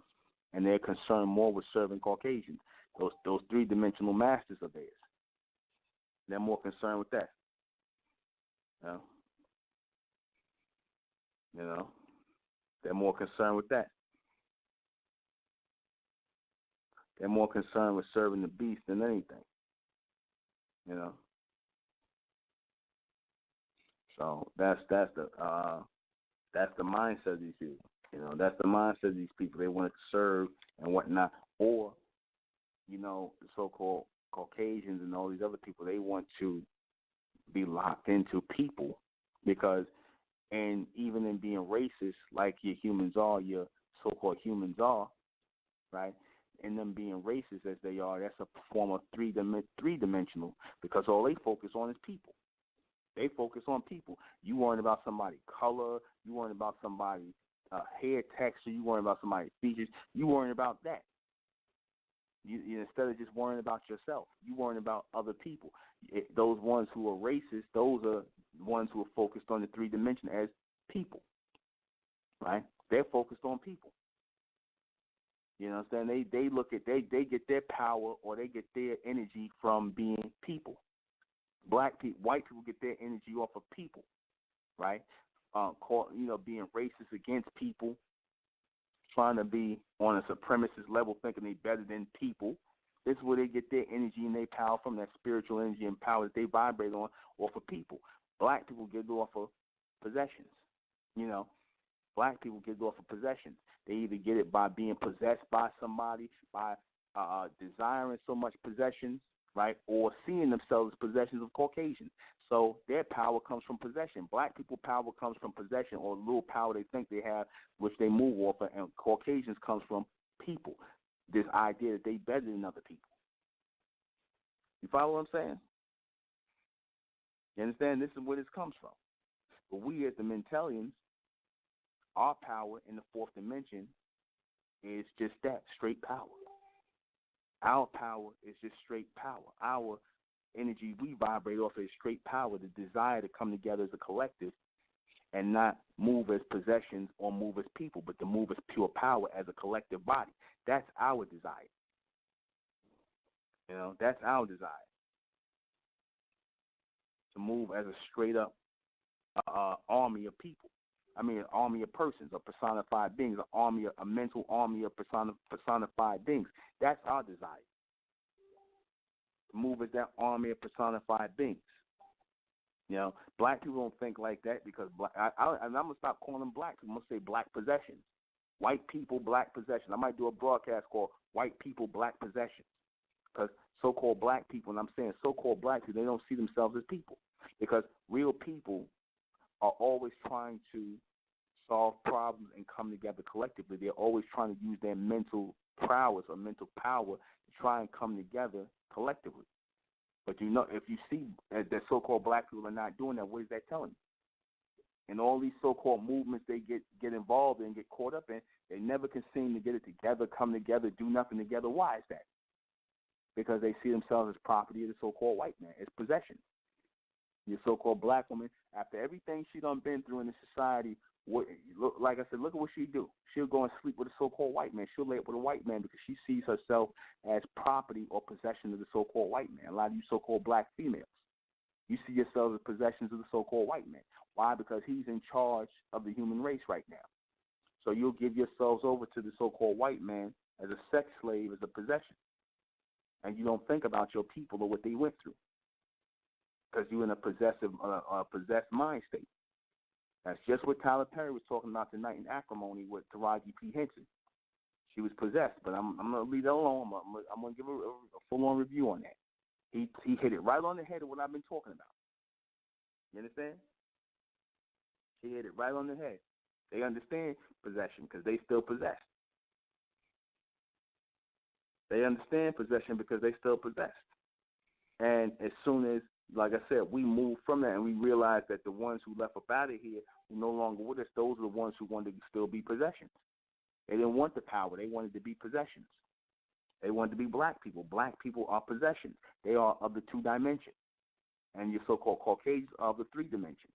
and they're concerned more with serving Caucasians. Those three-dimensional masters of theirs. They're more concerned with that. They're more concerned with that. They're more concerned with serving the beast than anything. So that's the mindset of these people. That's the mindset of these people. They want to serve and whatnot, or the so-called Caucasians and all these other people, they want to be locked into people because, and even in being racist, like your humans are, your so-called humans are, right? And them being racist as they are, that's a form of three-dimensional because all they focus on is people. They focus on people. You worrying about somebody's color, you worrying about somebody's hair texture, you worrying about somebody's features, you worrying about that. You instead of just worrying about yourself, you worrying about other people. Those ones who are racist, those are ones who are focused on the three dimension as people, right? They're focused on people. You know what I'm saying? They look at they get their power or they get their energy from being people. White people get their energy off of people, right? Being racist against people, trying to be on a supremacist level, thinking they're better than people. This is where they get their energy and their power from, that spiritual energy and power that they vibrate on off of people. Black people get it off of possessions. You know, black people get it off of possessions. They either get it by being possessed by somebody, by desiring so much possessions, right, or seeing themselves as possessions of Caucasians. So their power comes from possession. Black people power comes from possession or little power they think they have, which they move off of, and Caucasians comes from people. This idea that they better than other people. You follow what I'm saying? You understand? This is where this comes from. But we as the Mentellians, our power in the fourth dimension is just that, straight power. Our power is just straight power. Our energy we vibrate off is straight power, the desire to come together as a collective and not move as possessions or move as people, but to move as pure power as a collective body. That's our desire. You know, that's our desire. To move as a straight up army of people. I mean, an army of persons or personified beings, a mental army of personified beings. That's our desire. To move as that army of personified beings. You know, black people don't think like that because and I'm going to stop calling them black. I'm going to say black possessions. White people, black possessions. I might do a broadcast called White People, Black Possessions. Because so-called black people, and I'm saying so-called black people, they don't see themselves as people. Because real people are always trying to solve problems and come together collectively. They're always trying to use their mental prowess or mental power to try and come together collectively. But you know, if you see that so-called black people are not doing that, what is that telling you? And all these so-called movements they get involved in, get caught up in, they never can seem to get it together, come together, do nothing together. Why is that? Because they see themselves as property of the so-called white man, as possession. Your so-called black woman, after everything she done been through in the society, like I said, look at what she do. She'll go and sleep with a so-called white man. She'll lay up with a white man because she sees herself as property or possession of the so-called white man. A lot of you so-called black females, you see yourselves as possessions of the so-called white man. Why? Because he's in charge of the human race right now. So you'll give yourselves over to the so-called white man as a sex slave, as a possession. And you don't think about your people or what they went through because you're in a possessed mind state. That's just what Tyler Perry was talking about tonight in Acrimony with Taraji P. Henson. She was possessed, but I'm going to leave that alone. I'm going to give her a full-on review on that. He hit it right on the head of what I've been talking about. You understand? He hit it right on the head. They understand possession because they still possessed. They understand possession because they still possessed. And as soon as, like I said, we move from that and we realize that the ones who left up out of here, who no longer with us, those are the ones who wanted to still be possessions. They didn't want the power. They wanted to be possessions. They wanted to be black people. Black people are possessions. They are of the 2 dimensions. And your so-called Caucasians are of the 3 dimensions.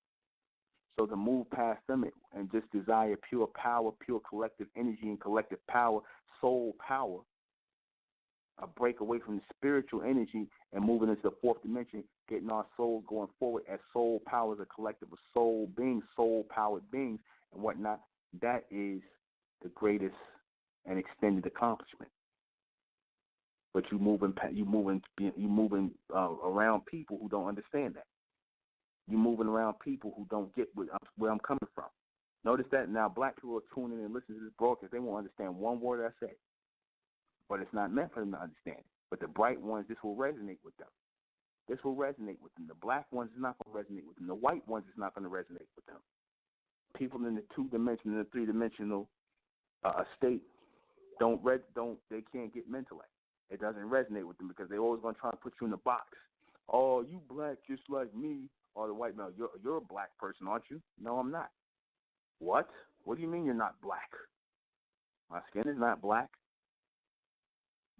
So to move past them and just desire pure power, pure collective energy and collective power, soul power, a break away from the spiritual energy and moving into the 4th dimension, getting our soul going forward as soul power, as a collective of soul beings, soul-powered beings and whatnot, that is the greatest and extended accomplishment. But you moving around people who don't understand that. You're moving around people who don't get where I'm coming from. Notice that now black people are tuning in and listening to this broadcast. They won't understand one word I say. But it's not meant for them to understand it. But the bright ones, this will resonate with them. This will resonate with them. The black ones is not going to resonate with them. The white ones is not going to resonate with them. People in the 2-dimensional and the 3-dimensional state they can't get MENTELLECT. It doesn't resonate with them because they're always going to try to put you in a box. Oh, you black just like me. Or the white male, you're a black person, aren't you? No, I'm not. What? What do you mean you're not black? My skin is not black.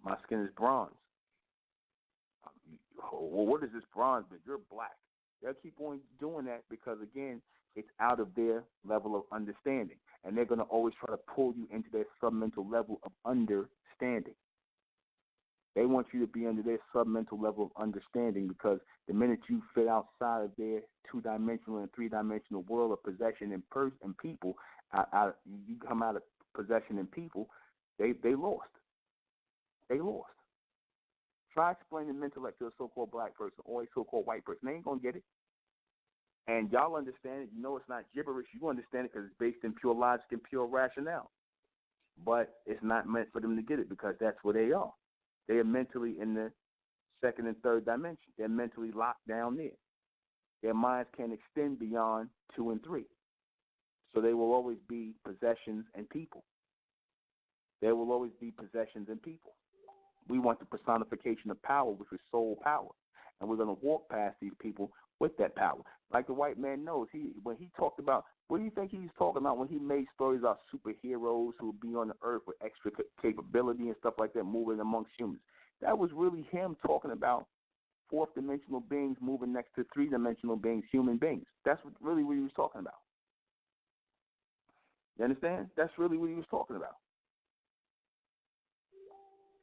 My skin is bronze. Well, what is this bronze? But you're black. They'll keep on doing that because, again, it's out of their level of understanding. And they're going to always try to pull you into their submental level of understanding. They want you to be under their submental level of understanding because the minute you fit outside of their 2-dimensional and 3-dimensional world of possession and people, you come out of possession and people, they lost. They lost. Try explaining MENTELLECT to a so-called black person or a so-called white person. They ain't going to get it. And y'all understand it. You know it's not gibberish. You understand it because it's based in pure logic and pure rationale. But it's not meant for them to get it because that's where they are. They are mentally in the second and third dimension. They're mentally locked down there. Their minds can't extend beyond 2 and 3. So they will always be possessions and people. There will always be possessions and people. We want the personification of power, which is soul power. And we're going to walk past these people with that power. Like the white man knows, when he talked about, what do you think he was talking about when he made stories about superheroes who would be on the earth with extra capability and stuff like that moving amongst humans? That was really him talking about fourth dimensional beings moving next to three-dimensional beings, human beings. That's really what he was talking about. You understand? That's really what he was talking about.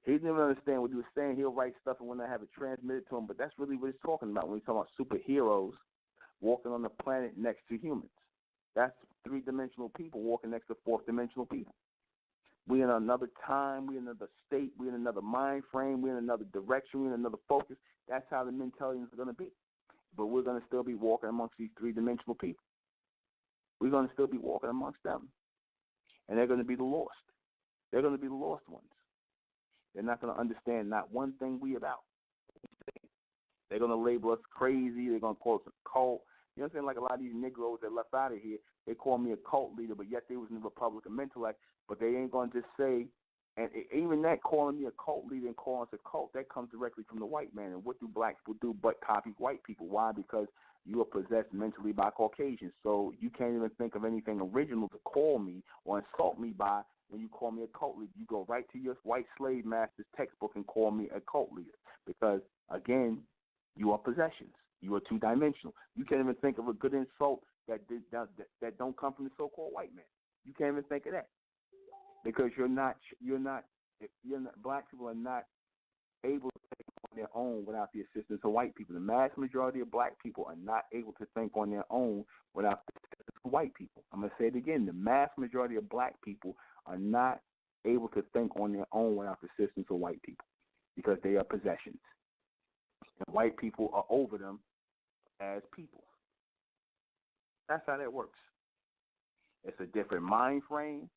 He didn't even understand what he was saying. He'll write stuff and when I have it transmitted to him, but that's really what he's talking about when he's talking about superheroes walking on the planet next to humans. That's three-dimensional people walking next to fourth-dimensional people. We're in another time. We're in another state. We're in another mind frame. We're in another direction. We're in another focus. That's how the mentalities are going to be. But we're going to still be walking amongst these three-dimensional people. We're going to still be walking amongst them. And they're going to be the lost. They're going to be the lost ones. They're not going to understand not one thing we about. They're going to label us crazy. They're going to call us a cult. You know what I'm saying? Like a lot of these Negroes that left out of here, they call me a cult leader, but yet they was in the Republic of Mentellect. But they ain't going to just say, and even that calling me a cult leader and calling us a cult, that comes directly from the white man. And what do black people do but copy white people? Why? Because you are possessed mentally by Caucasians. So you can't even think of anything original to call me or insult me by when you call me a cult leader. You go right to your white slave master's textbook and call me a cult leader. Because, again, you are possessions. You are two-dimensional. You can't even think of a good insult that don't come from the so-called white man. You can't even think of that. Because black people are not able to think on their own without the assistance of white people. The mass majority of black people are not able to think on their own without the assistance of white people. I'm going to say it again. The mass majority of black people are not able to think on their own without the assistance of white people because they are possessions. And white people are over them as people. That's how that works. It's a different mind frame.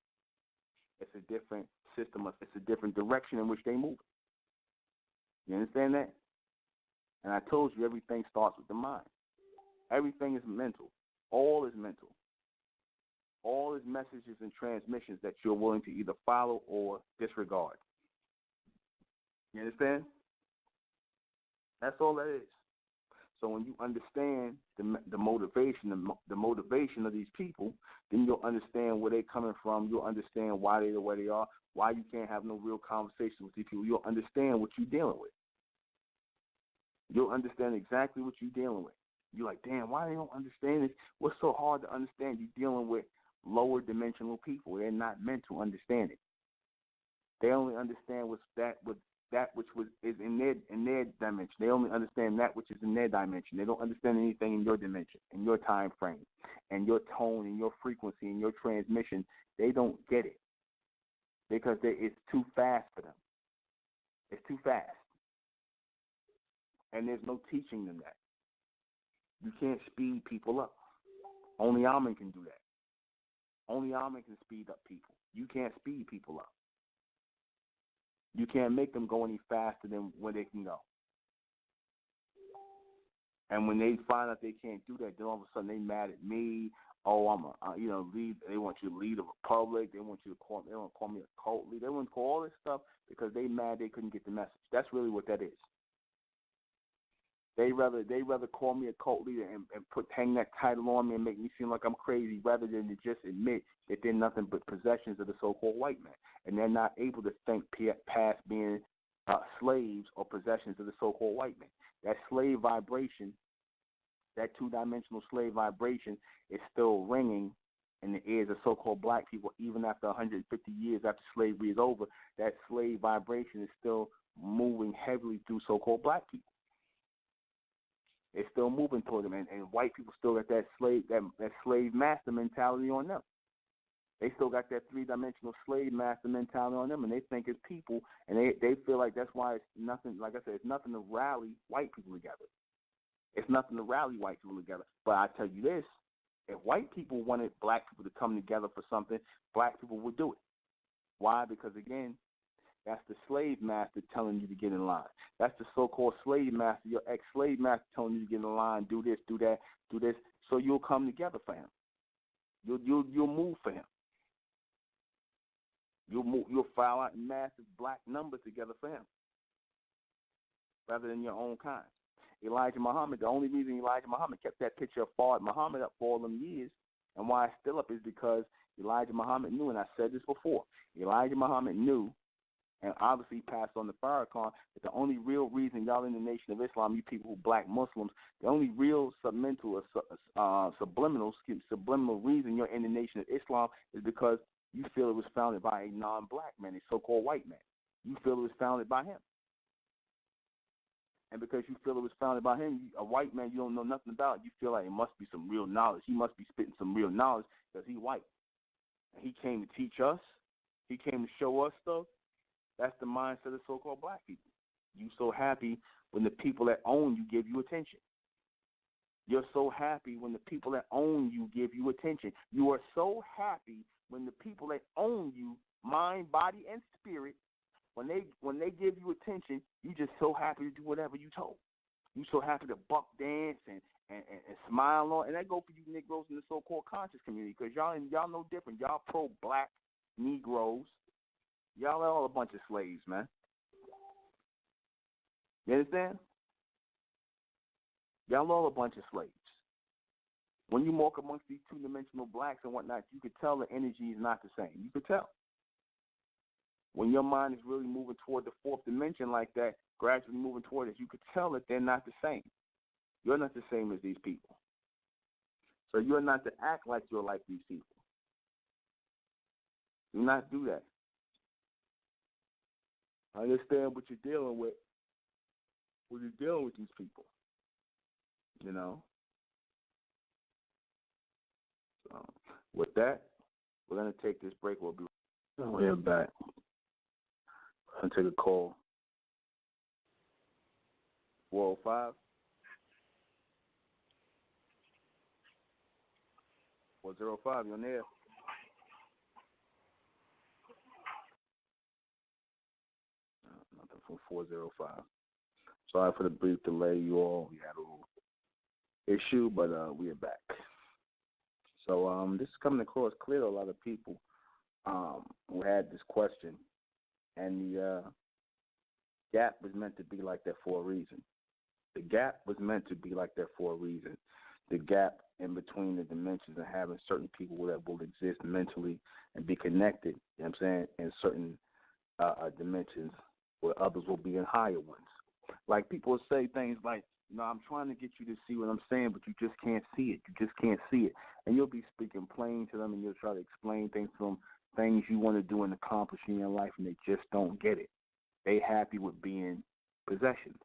It's a different system. It's a different direction in which they move. You understand that? And I told you everything starts with the mind. Everything is mental. All is mental. All is messages and transmissions that you're willing to either follow or disregard. You understand? That's all that is. So when you understand the motivation of these people, then you'll understand where they're coming from. You'll understand why they're the way they are, why you can't have no real conversation with these people. You'll understand what you're dealing with. You'll understand exactly what you're dealing with. You're like, damn, why they don't understand this? What's so hard to understand? You're dealing with lower dimensional people. They're not meant to understand it. They only understand that which is in their dimension. They only understand that which is in their dimension. They don't understand anything in your dimension, in your time frame, and your tone, and your frequency, and your transmission. They don't get it because it's too fast for them. It's too fast. And there's no teaching them that. You can't speed people up. Only Amen can do that. Only Amen can speed up people. You can't speed people up. You can't make them go any faster than where they can go. And when they find out they can't do that, then all of a sudden they mad at me. Oh, I'm lead. They want you to lead the republic. They want you to call. They want to call me a cult leader. They want to call all this stuff because they mad they couldn't get the message. That's really what that is. They rather call me a cult leader and hang that title on me and make me seem like I'm crazy rather than to just admit that they're nothing but possessions of the so-called white man. And they're not able to think past being slaves or possessions of the so-called white man. That slave vibration, that two-dimensional slave vibration is still ringing in the ears of so-called black people even after 150 years after slavery is over. That slave vibration is still moving heavily through so-called black people. It's still moving toward them, and white people still got that slave master mentality on them. They still got that three-dimensional slave master mentality on them, and they think it's people, and they feel like that's why it's nothing. Like I said, it's nothing to rally white people together. It's nothing to rally white people together. But I tell you this, if white people wanted black people to come together for something, black people would do it. Why? Because, again, that's the slave master telling you to get in line. That's the so-called slave master, your ex-slave master telling you to get in line, do this, do that, do this, so you'll come together for him. You'll move for him. You'll file out in massive black numbers together for him, rather than your own kind. Elijah Muhammad, the only reason Elijah Muhammad kept that picture of Fard Muhammad up for all them years, and why it's still up, is because Elijah Muhammad knew, and I said this before, Elijah Muhammad knew, and obviously passed on to Farrakhan, that the only real reason y'all in the Nation of Islam, you people who black Muslims, the only real subliminal reason you're in the Nation of Islam is because you feel it was founded by a non-black man, a so-called white man. You feel it was founded by him. And because you feel it was founded by him, a white man you don't know nothing about, you feel like it must be some real knowledge. He must be spitting some real knowledge because he's white. And he came to teach us. He came to show us stuff. That's the mindset of so-called black people. You so happy when the people that own you give you attention. You're so happy when the people that own you give you attention. You are so happy when the people that own you, mind, body, and spirit, when they give you attention, you just so happy to do whatever you told. You so happy to buck dance and smile on. And that go for you Negroes in the so-called conscious community, because y'all no different. Y'all pro-black Negroes. Y'all are all a bunch of slaves, man. You understand? Y'all all a bunch of slaves. When you walk amongst these two-dimensional blacks and whatnot, you could tell the energy is not the same. You could tell. When your mind is really moving toward the fourth dimension like that, gradually moving toward it, you could tell that they're not the same. You're not the same as these people. So you're not to act like you're like these people. Do not do that. Understand what you're dealing with when you're dealing with these people. You know? So, with that, we're going to take this break. We'll be right back. I'm going to take a call. 405. 405, you're on there. Nothing from 405. Sorry for the brief delay, you all. We had a little issue, but we are back. So this is coming across clear to a lot of people who had this question, and the gap was meant to be like that for a reason. The gap was meant to be like that for a reason. The gap in between the dimensions and having certain people that will exist mentally and be connected, you know what I'm saying, in certain dimensions where others will be in higher ones. Like people will say things like, I'm trying to get you to see what I'm saying, but you just can't see it. You just can't see it. And you'll be speaking plain to them, and you'll try to explain things to them, things you want to do and accomplish in your life, and they just don't get it. They happy with being possessions.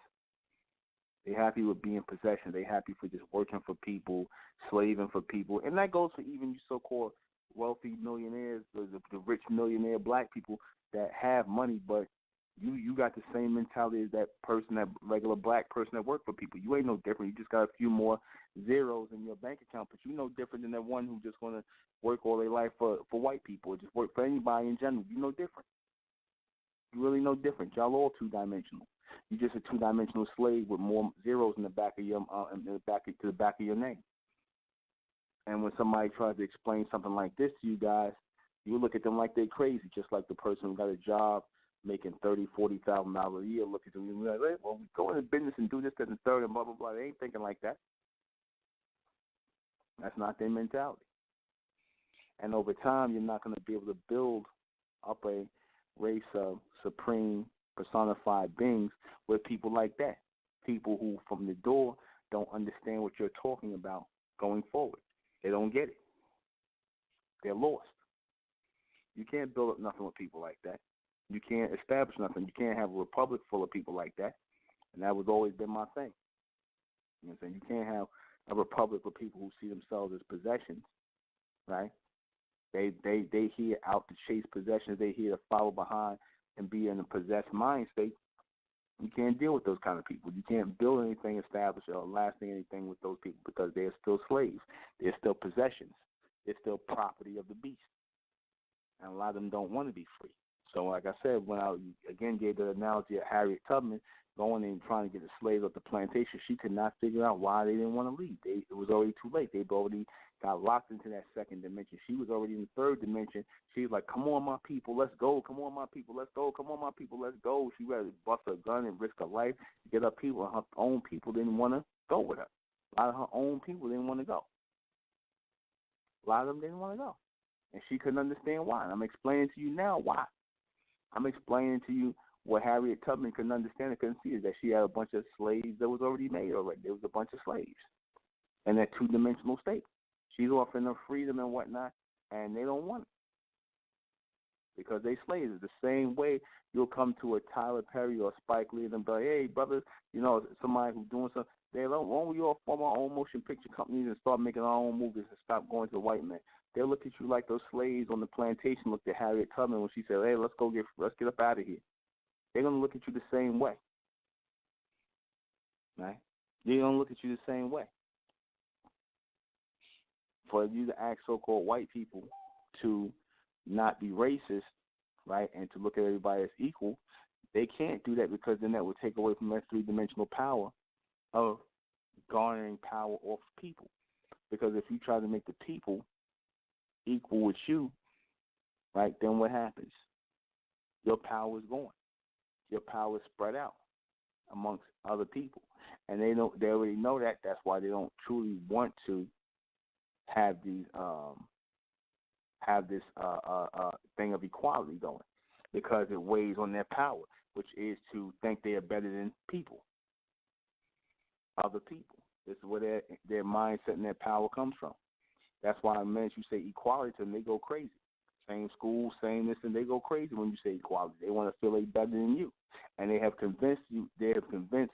They happy with being possessions. They happy for just working for people, slaving for people. And that goes for even you so-called wealthy millionaires, the rich millionaire black people that have money, but you got the same mentality as that person, that regular black person that work for people. You ain't no different. You just got a few more zeros in your bank account, but you no different than that one who just want to work all their life for white people or just work for anybody in general. You no different. You really no different. Y'all all two-dimensional. You just a two-dimensional slave with more zeros in the back of your to the back of your name. And when somebody tries to explain something like this to you guys, you look at them like they're crazy, just like the person who got a job making $30,000, $40,000 a year. Look at them and be like, hey, well, we go into business and do this, that, and third, and blah, blah, blah. They ain't thinking like that. That's not their mentality. And over time, you're not going to be able to build up a race of supreme personified beings with people like that. People who, from the door, don't understand what you're talking about going forward. They don't get it. They're lost. You can't build up nothing with people like that. You can't establish nothing. You can't have a republic full of people like that. And that was always been my thing. You know what I'm saying? You can't have a republic with people who see themselves as possessions, right? They here out to chase possessions. They here to follow behind and be in a possessed mind state. You can't deal with those kind of people. You can't build anything established or lasting anything with those people because they're still slaves. They're still possessions. They're still property of the beast. And a lot of them don't want to be free. So like I said, when I again gave the analogy of Harriet Tubman going and trying to get the slaves off the plantation, she could not figure out why they didn't want to leave. It was already too late. They'd already got locked into that second dimension. She was already in the third dimension. She was like, come on, my people, let's go. Come on, my people, let's go. Come on, my people, let's go. She ready to bust her gun and risk her life to get her people. And her own people didn't want to go with her. A lot of her own people didn't want to go. A lot of them didn't want to go. And she couldn't understand why. And I'm explaining to you now why. I'm explaining to you what Harriet Tubman couldn't understand and couldn't see is that she had a bunch of slaves that was already made already. There was a bunch of slaves in that two-dimensional state. She's offering them freedom and whatnot, and they don't want it because they slaves. It's the same way you'll come to a Tyler Perry or Spike Lee and be like, hey, brother, you know, somebody who's doing something. They don't, why don't we all form our own motion picture companies and start making our own movies and stop going to the white man? They'll look at you like those slaves on the plantation looked at Harriet Tubman when she said, hey, let's get up out of here. They're going to look at you the same way. Right? They're going to look at you the same way. For you to ask so-called white people to not be racist, right, and to look at everybody as equal, they can't do that because then that would take away from that three-dimensional power of garnering power off people. Because if you try to make the people equal with you, right, then what happens? Your power is gone. Your power is spread out amongst other people. And they already know that. That's why they don't truly want to have these this thing of equality going, because it weighs on their power, which is to think they are better than people, other people. This is where their mindset and their power comes from. That's why when you say equality to them, they go crazy. Same school, same this, and they go crazy when you say equality. They want to feel they're better than you, and they have convinced you. They have convinced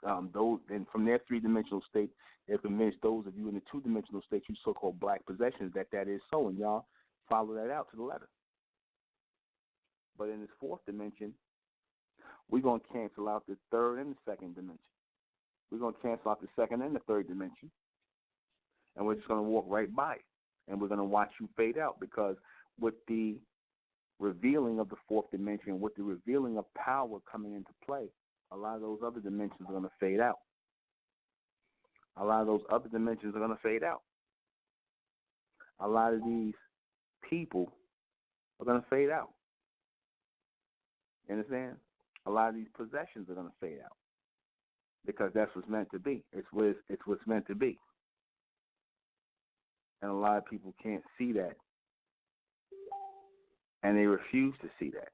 those, and from their three-dimensional state, they've convinced those of you in the two-dimensional state, you so-called black possessions, that is so, and y'all follow that out to the letter. But in this fourth dimension, we're going to cancel out the third and the second dimension. We're going to cancel out the second and the third dimension, and we're just going to walk right by it, and we're going to watch you fade out, because with the revealing of the fourth dimension, with the revealing of power coming into play, a lot of those other dimensions are going to fade out. A lot of those other dimensions are going to fade out. A lot of these people are going to fade out. You understand? A lot of these possessions are going to fade out, because that's what's meant to be. It's what's meant to be. And a lot of people can't see that, and they refuse to see that.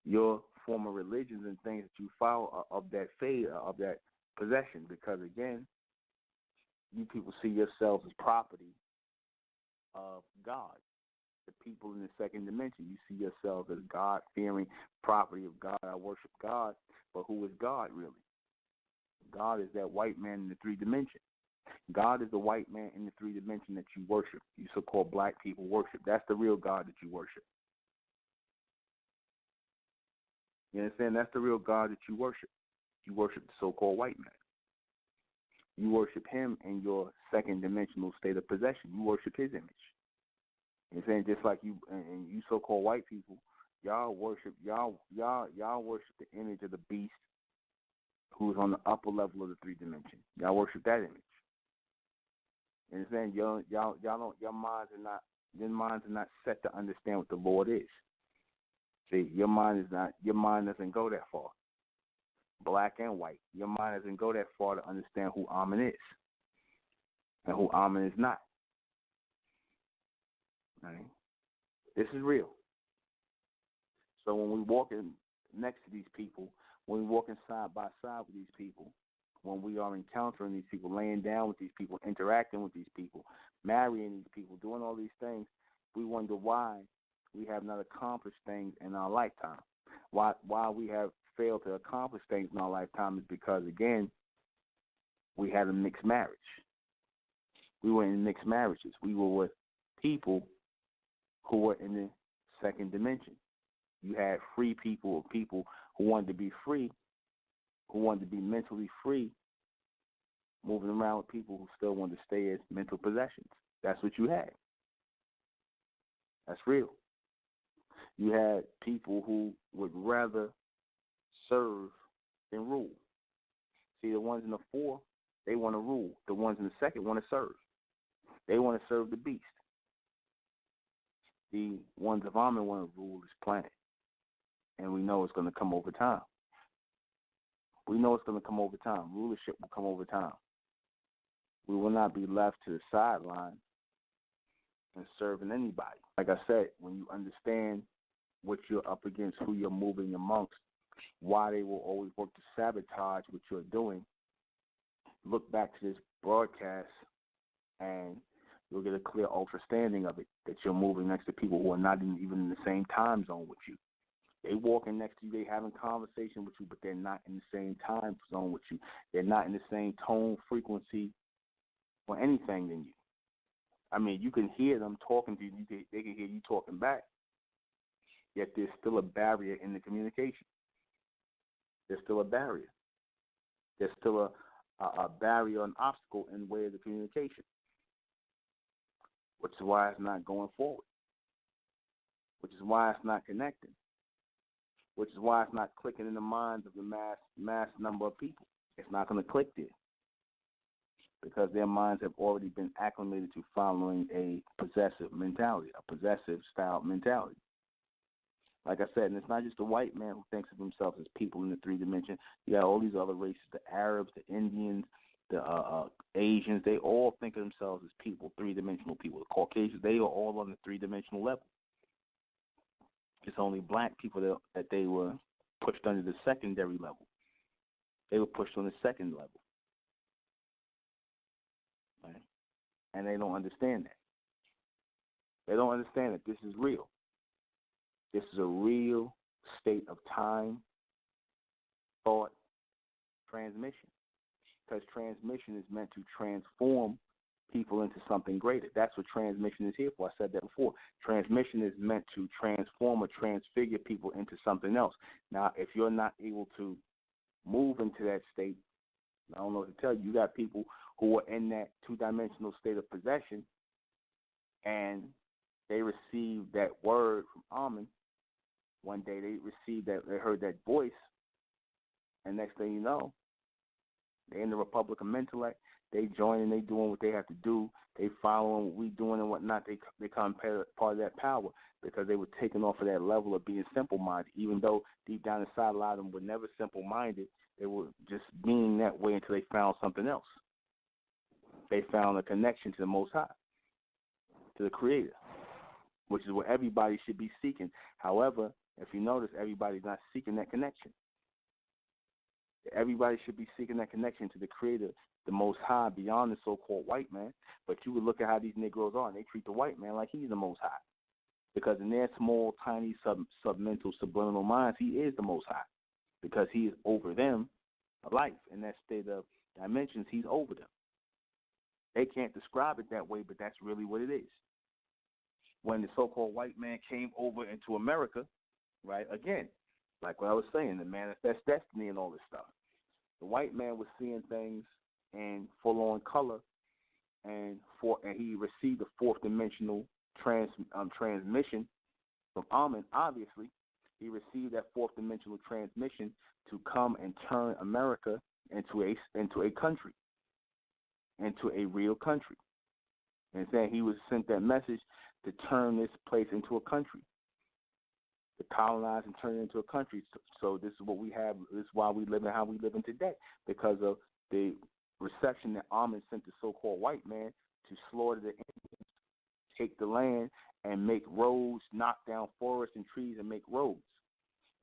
Your former religions and things that you follow are of that fade, of that possession, because again, you people see yourselves as property of God. The people in the second dimension, you see yourselves as God-fearing property of God. I worship God, but who is God really? God is that white man in the three dimension. God is the white man in the three dimension that you worship. You so-called black people worship. That's the real God that you worship. You understand? That's the real God that you worship. You worship the so-called white man. You worship him in your second dimensional state of possession. You worship his image. You understand? Just like you and you so-called white people, y'all worship the image of the beast who's on the upper level of the three dimension. Y'all worship that image. You understand? Y'all don't. Your minds are not set to understand what the Lord is. See, your mind doesn't go that far. Black and white. Your mind doesn't go that far to understand who Amen is and who Amen is not. Right? This is real. So when we walk in next to these people, when we walking side by side with these people, when we are encountering these people, laying down with these people, interacting with these people, marrying these people, doing all these things, we wonder why we have not accomplished things in our lifetime. Why we have failed to accomplish things in our lifetime is because, again, we had a mixed marriage. We were in mixed marriages. We were with people who were in the second dimension. You had free people, people who wanted to be free, who wanted to be mentally free, moving around with people who still wanted to stay as mental possessions. That's what you had. That's real. You had people who would rather serve than rule. See, the ones in the 4, they want to rule. The ones in the 2nd want to serve. They want to serve the beast. The ones of Amen want to rule this planet. And we know it's going to come over time. We know it's going to come over time. Rulership will come over time. We will not be left to the sideline and serving anybody. Like I said, when you understand what you're up against, who you're moving amongst, why they will always work to sabotage what you're doing, look back to this broadcast and you'll get a clear understanding of it, that you're moving next to people who are not even in the same time zone with you. They walking next to you, they having conversation with you, but they're not in the same time zone with you. They're not in the same tone, frequency, or anything than you. I mean, you can hear them talking to you. They can hear you talking back. Yet there's still a barrier in the communication. There's still a barrier. There's still a barrier, an obstacle in the way of the communication, which is why it's not going forward, which is why it's not connecting, which is why it's not clicking in the minds of the mass number of people. It's not going to click there because their minds have already been acclimated to following a possessive mentality, a possessive style mentality. Like I said, and it's not just the white man who thinks of himself as people in the 3 dimension. You got all these other races, the Arabs, the Indians, the Asians. They all think of themselves as people, 3-dimensional people. The Caucasians, they are all on the 3-dimensional level. It's only black people that they were pushed under the secondary level. They were pushed on the second level. Right? And they don't understand that. They don't understand that this is real. This is a real state of time, thought, transmission. Because transmission is meant to transform people into something greater. That's what transmission is here for. I said that before. Transmission is meant to transform or transfigure people into something else. Now, if you're not able to move into that state, I don't know what to tell you. You got people who are in that 2-dimensional state of possession, and they received that word from Amen. One day they heard that voice, and next thing you know, they're in the Republic of Mentellect. They join and they doing what they have to do. They following what we doing and whatnot. They become part of that power because they were taken off of that level of being simple-minded, even though deep down inside a lot of them were never simple-minded. They were just being that way until they found something else. They found a connection to the Most High, to the Creator, which is what everybody should be seeking. However, if you notice, everybody's not seeking that connection. Everybody should be seeking that connection to the Creator, the Most High, beyond the so-called white man. But you would look at how these Negroes are, and they treat the white man like he's the Most High. Because in their small, tiny, submental, subliminal minds, he is the Most High. Because he is over them, life. In that state of dimensions, he's over them. They can't describe it that way, but that's really what it is. When the so-called white man came over into America, right, again, like what I was saying, the manifest destiny and all this stuff. The white man was seeing things in full-on color, and he received a 4th-dimensional transmission from Amen. Obviously, he received that 4th-dimensional transmission to come and turn America into a country, into a real country. And saying he was sent that message to turn this place into a country, to colonize and turn it into a country. So this is what we have. This is why we live in how we live in today, because of the reception that Amen sent the so-called white man to slaughter the Indians, take the land, and make roads, knock down forests and trees and make roads.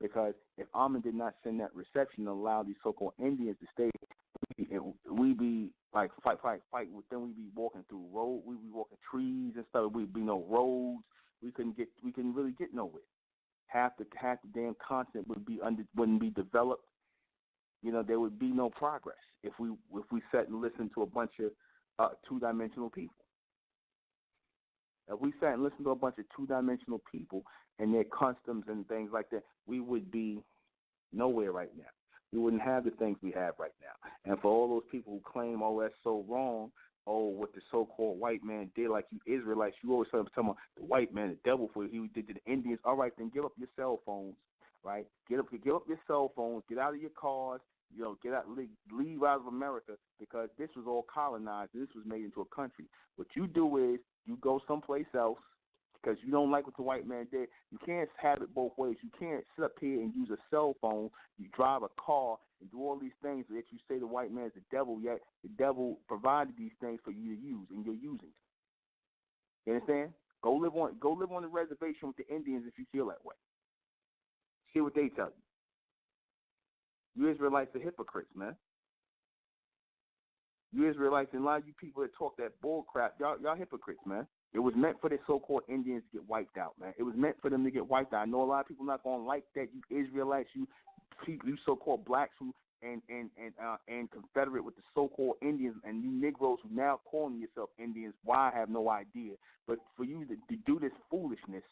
Because if Amen did not send that reception and allow these so-called Indians to stay, we'd be like fight. Then we'd be walking through roads. We'd be walking trees and stuff. We'd be no roads. We couldn't really get nowhere. Half the damn continent wouldn't be developed. You know, there would be no progress if we sat and listened to a bunch of 2-dimensional people. If we sat and listened to a bunch of two-dimensional people and their customs and things like that, we would be nowhere right now. We wouldn't have the things we have right now. And for all those people who claim, oh, that's so wrong, oh, what the so-called white man did, like you Israelites, you always talking about the white man, the devil, for he did to the Indians. All right, then give up your cell phones, right? Give up your cell phones. Get out of your cars. Get out, leave out of America, because this was all colonized. This was made into a country. What you do is you go someplace else because you don't like what the white man did. You can't have it both ways. You can't sit up here and use a cell phone. You drive a car and do all these things that you say the white man is the devil, yet the devil provided these things for you to use, and you're using them. You understand? Go live on the reservation with the Indians if you feel that way. See what they tell you. You Israelites are hypocrites, man. You Israelites and a lot of you people that talk that bull crap, y'all hypocrites, man. It was meant for the so-called Indians to get wiped out, man. It was meant for them to get wiped out. I know a lot of people not gonna like that. You Israelites, you so-called blacks who and Confederate with the so-called Indians, and you Negroes who now calling yourself Indians. Why, I have no idea. But for you to do this foolishness,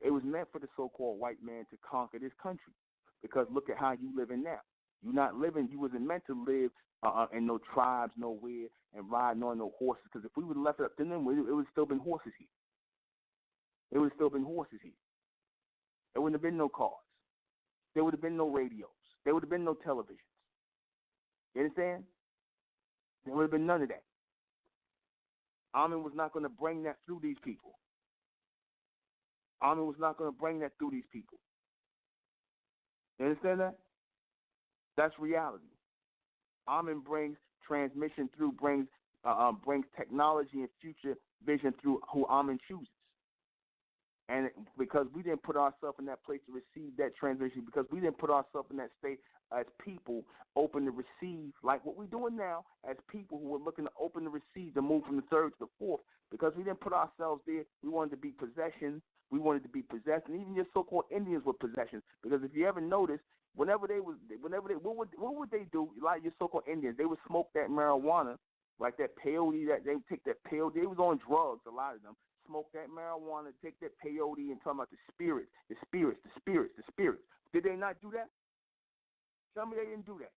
it was meant for the so-called white man to conquer this country. Because look at how you living now. You wasn't meant to live in no tribes nowhere and riding on no horses. Because if we would have left it up to them, it would have still been horses here. It would have still been horses here. There wouldn't have been no cars. There would have been no radios. There would have been no televisions. You understand? There would have been none of that. Amen was not going to bring that through these people. Amen was not going to bring that through these people. You understand that? That's reality. Amen brings transmission through, brings technology and future vision through who Amen chooses. And because we didn't put ourselves in that place to receive that transmission, because we didn't put ourselves in that state as people open to receive, like what we're doing now, as people who are looking to open to receive, to move from the third to the fourth, because we didn't put ourselves there. We wanted to be possessions. We wanted to be possessed, and even your so-called Indians were possessions. Because if you ever notice, what would they do? Like your so-called Indians, they would smoke that marijuana, like that peyote. That they would take that peyote. They was on drugs. A lot of them smoke that marijuana, take that peyote, and talk about the spirits. Did they not do that? Tell me they didn't do that.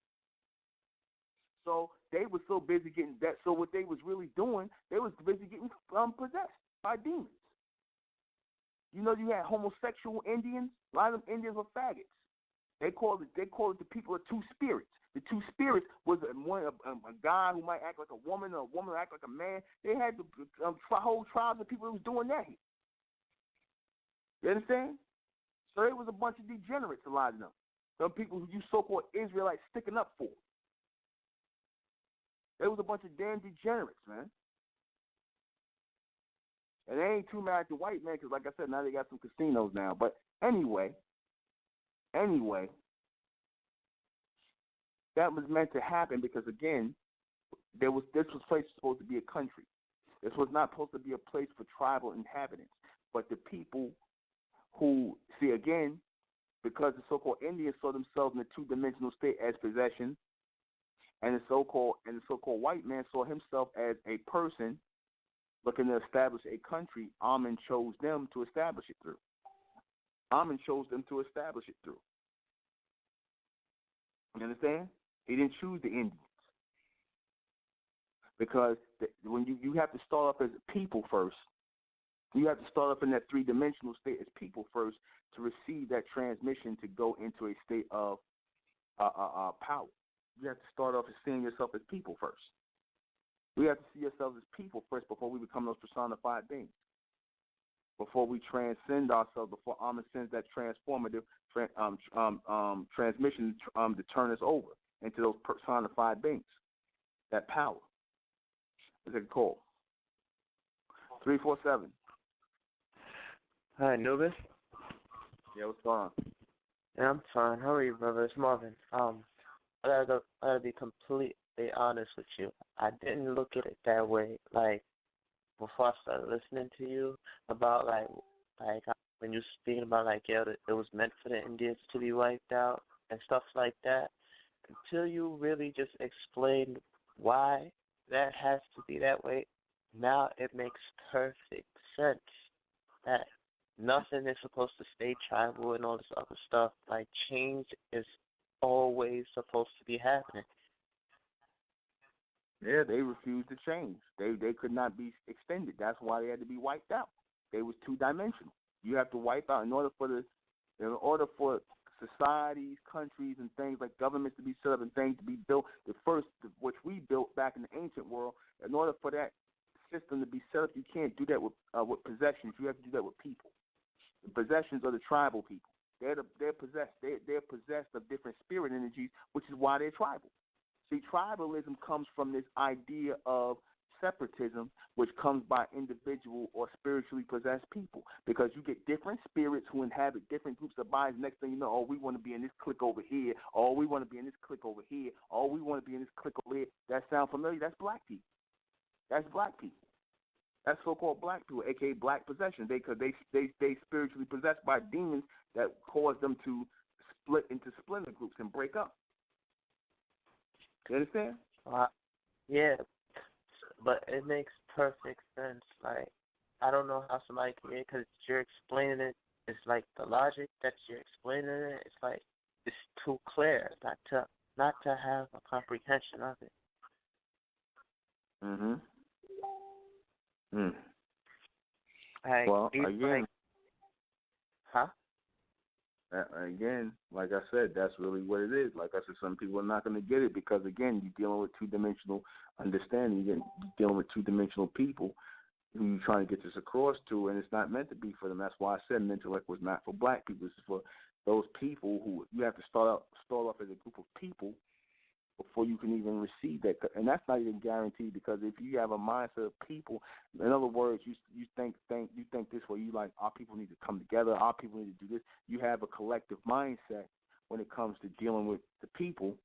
So they were so busy getting that. So what they was really doing, they was busy getting possessed by demons. You know, you had homosexual Indians. A lot of them Indians were faggots. They called it the people of two spirits. The two spirits was a guy who might act like a woman, or a woman who act like a man. They had the whole tribes of people who was doing that here. You understand? So it was a bunch of degenerates, a lot of them. Some people who you so-called Israelites sticking up for. There was a bunch of damn degenerates, man. And they ain't too mad at the white man because, like I said, now they got some casinos now. But anyway, that was meant to happen because, again, this place was supposed to be a country. This was not supposed to be a place for tribal inhabitants. But the people who, see, again, because the so-called Indians saw themselves in a two-dimensional state as possession, and the so-called white man saw himself as a person looking to establish a country, Amen chose them to establish it through. Amen chose them to establish it through. You understand? He didn't choose the Indians. Because when you have to start off as a people first, you have to start off in that three-dimensional state as people first to receive that transmission to go into a state of power. You have to start off as seeing yourself as people first. We have to see ourselves as people first before we become those personified beings. Before we transcend ourselves, before Amen sends that transformative transmission to turn us over into those personified beings. That power. Let's take a call. 347. Hi, Nubis. Yeah, what's going on? Yeah, I'm fine. How are you, brother? It's Marvin. I gotta be completely honest with you. I didn't look at it that way. Like before I started listening to you about like when you were speaking about like it was meant for the Indians to be wiped out and stuff like that. Until you really just explained why that has to be that way, Now it makes perfect sense that nothing is supposed to stay tribal and all this other stuff. Like, change is always supposed to be happening. Yeah, they refused to change. They could not be extended. That's why they had to be wiped out. They was 2-dimensional. You have to wipe out in order for societies, countries, and things like governments to be set up and things to be built. Which we built back in the ancient world. In order for that system to be set up, you can't do that with possessions. You have to do that with people. The possessions are the tribal people. They're possessed of different spirit energies, which is why they're tribal. See, tribalism comes from this idea of separatism, which comes by individual or spiritually possessed people, because you get different spirits who inhabit different groups of bodies. Next thing you know, oh, we want to be in this clique over here. Oh, we want to be in this clique over here. Oh, we want to be in this clique over here. That sound familiar? That's black people. That's black people. That's so-called black people, aka black possession. They spiritually possessed by demons that cause them to split into splinter groups and break up. You understand? Yeah, but it makes perfect sense. Like, I don't know how somebody can hear, because you're explaining it. It's like the logic that you're explaining it. It's like it's too clear not to have a comprehension of it. Mhm. Hmm. Well, again, huh? Again, like I said, that's really what it is. Like I said, some people are not going to get it because, again, you're dealing with two-dimensional understanding. You're dealing with two-dimensional people who you're trying to get this across to, and it's not meant to be for them. That's why I said MENTELLECT was not for black people. It's for those people who you have to start off as a group of people before you can even receive that. And that's not even guaranteed, because if you have a mindset of people, in other words, you think this way, you like, our people need to come together, our people need to do this. You have a collective mindset when it comes to dealing with the people,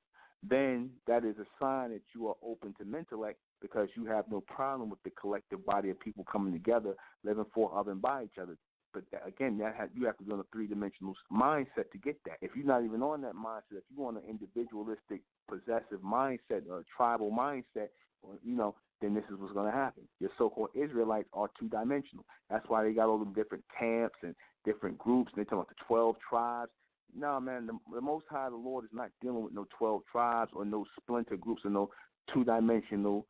then that is a sign that you are open to MENTELLECT, because you have no problem with the collective body of people coming together, living for, of, and by each other. But again, you have to be on a 3-dimensional mindset to get that. If you're not even on that mindset, if you're on an individualistic, possessive mindset or a tribal mindset, then this is what's going to happen. Your so-called Israelites are 2-dimensional. That's why they got all them different camps and different groups, and they talk about the 12 tribes. No, man, the Most High, the Lord, is not dealing with no 12 tribes or no splinter groups or no 2-dimensional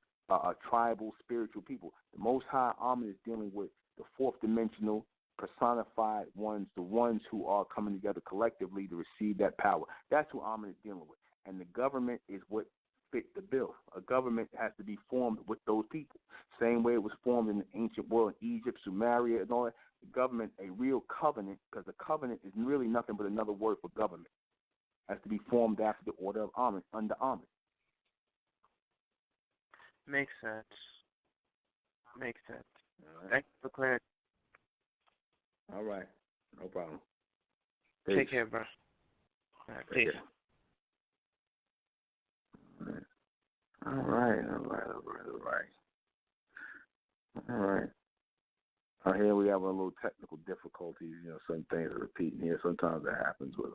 tribal spiritual people. The Most High Amen is dealing with the 4th-dimensional personified ones, the ones who are coming together collectively to receive that power. That's who Amen is dealing with. And the government is what fit the bill. A government has to be formed with those people. Same way it was formed in the ancient world, in Egypt, Sumeria, and all that. The government, a real covenant, because a covenant is really nothing but another word for government, has to be formed after the order of Amen, under Amen. Makes sense. Makes sense. All right. Thanks for clarity. All right. No problem. Take care, bro. All right, peace. All right. Here we have a little technical difficulties. Some things are repeating here. Sometimes that happens with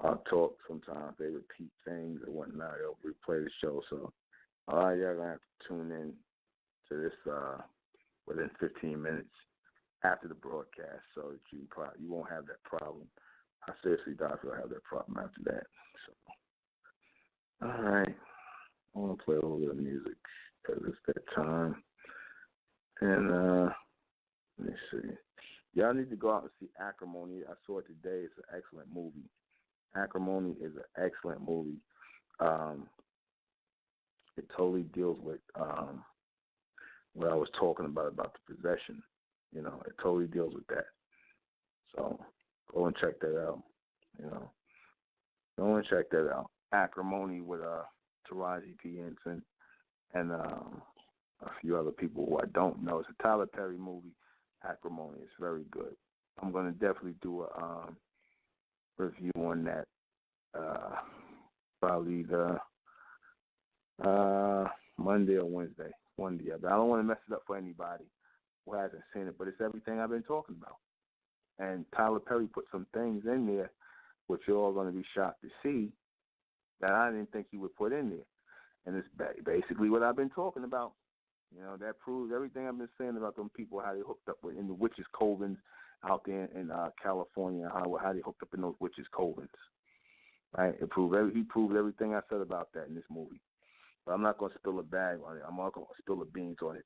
our talk. Sometimes they repeat things and whatnot. They'll replay the show. So, all right, y'all gonna have to tune in to this within 15 minutes after the broadcast, so that you won't have that problem. I seriously doubt you'll have that problem after that. So, all right, I want to play a little bit of music because it's that time. And let me see. Y'all need to go out and see Acrimony. I saw it today. It's an excellent movie. Acrimony is an excellent movie. It totally deals with what I was talking about the possession. It totally deals with that. So go and check that out. Go and check that out. Acrimony with Taraji P. Henson and a few other people who I don't know. It's a Tyler Perry movie. Acrimony is very good. I'm going to definitely do a review on that probably the Monday or Wednesday. One day. But I don't want to mess it up for anybody who hasn't seen it, but it's everything I've been talking about. And Tyler Perry put some things in there which you're all going to be shocked to see that I didn't think he would put in there. And it's basically what I've been talking about You know, that proves everything I've been saying about them people, how they hooked up in the witches' covens out there in California, how they hooked up in those witches' covens. Right? He proved everything I said about that in this movie. But I'm not going to spill a bag on it. I'm not going to spill the beans on it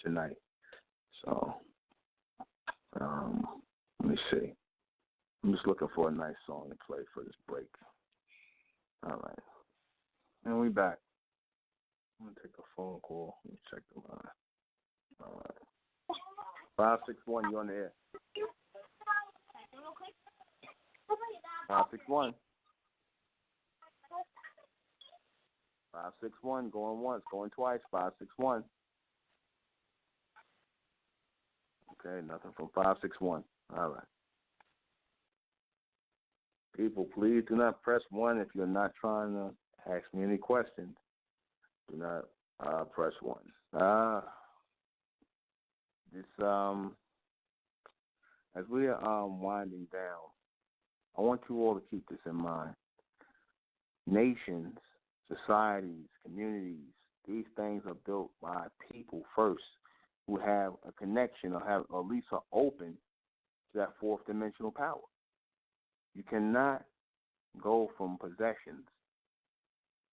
tonight. So, let me see. I'm just looking for a nice song to play for this break. All right. And we back. I'm going to take a phone call. Let me check the line. All right. 561, you're on the air. 561. 561, going once, going twice. 561. Okay, nothing from 561. All right. People, please do not press 1 if you're not trying to ask me any questions. Do not press 1. As we are winding down, I want you all to keep this in mind. Nations, societies, communities, these things are built by people first who have a connection or at least are open to that fourth dimensional power. You cannot go from possessions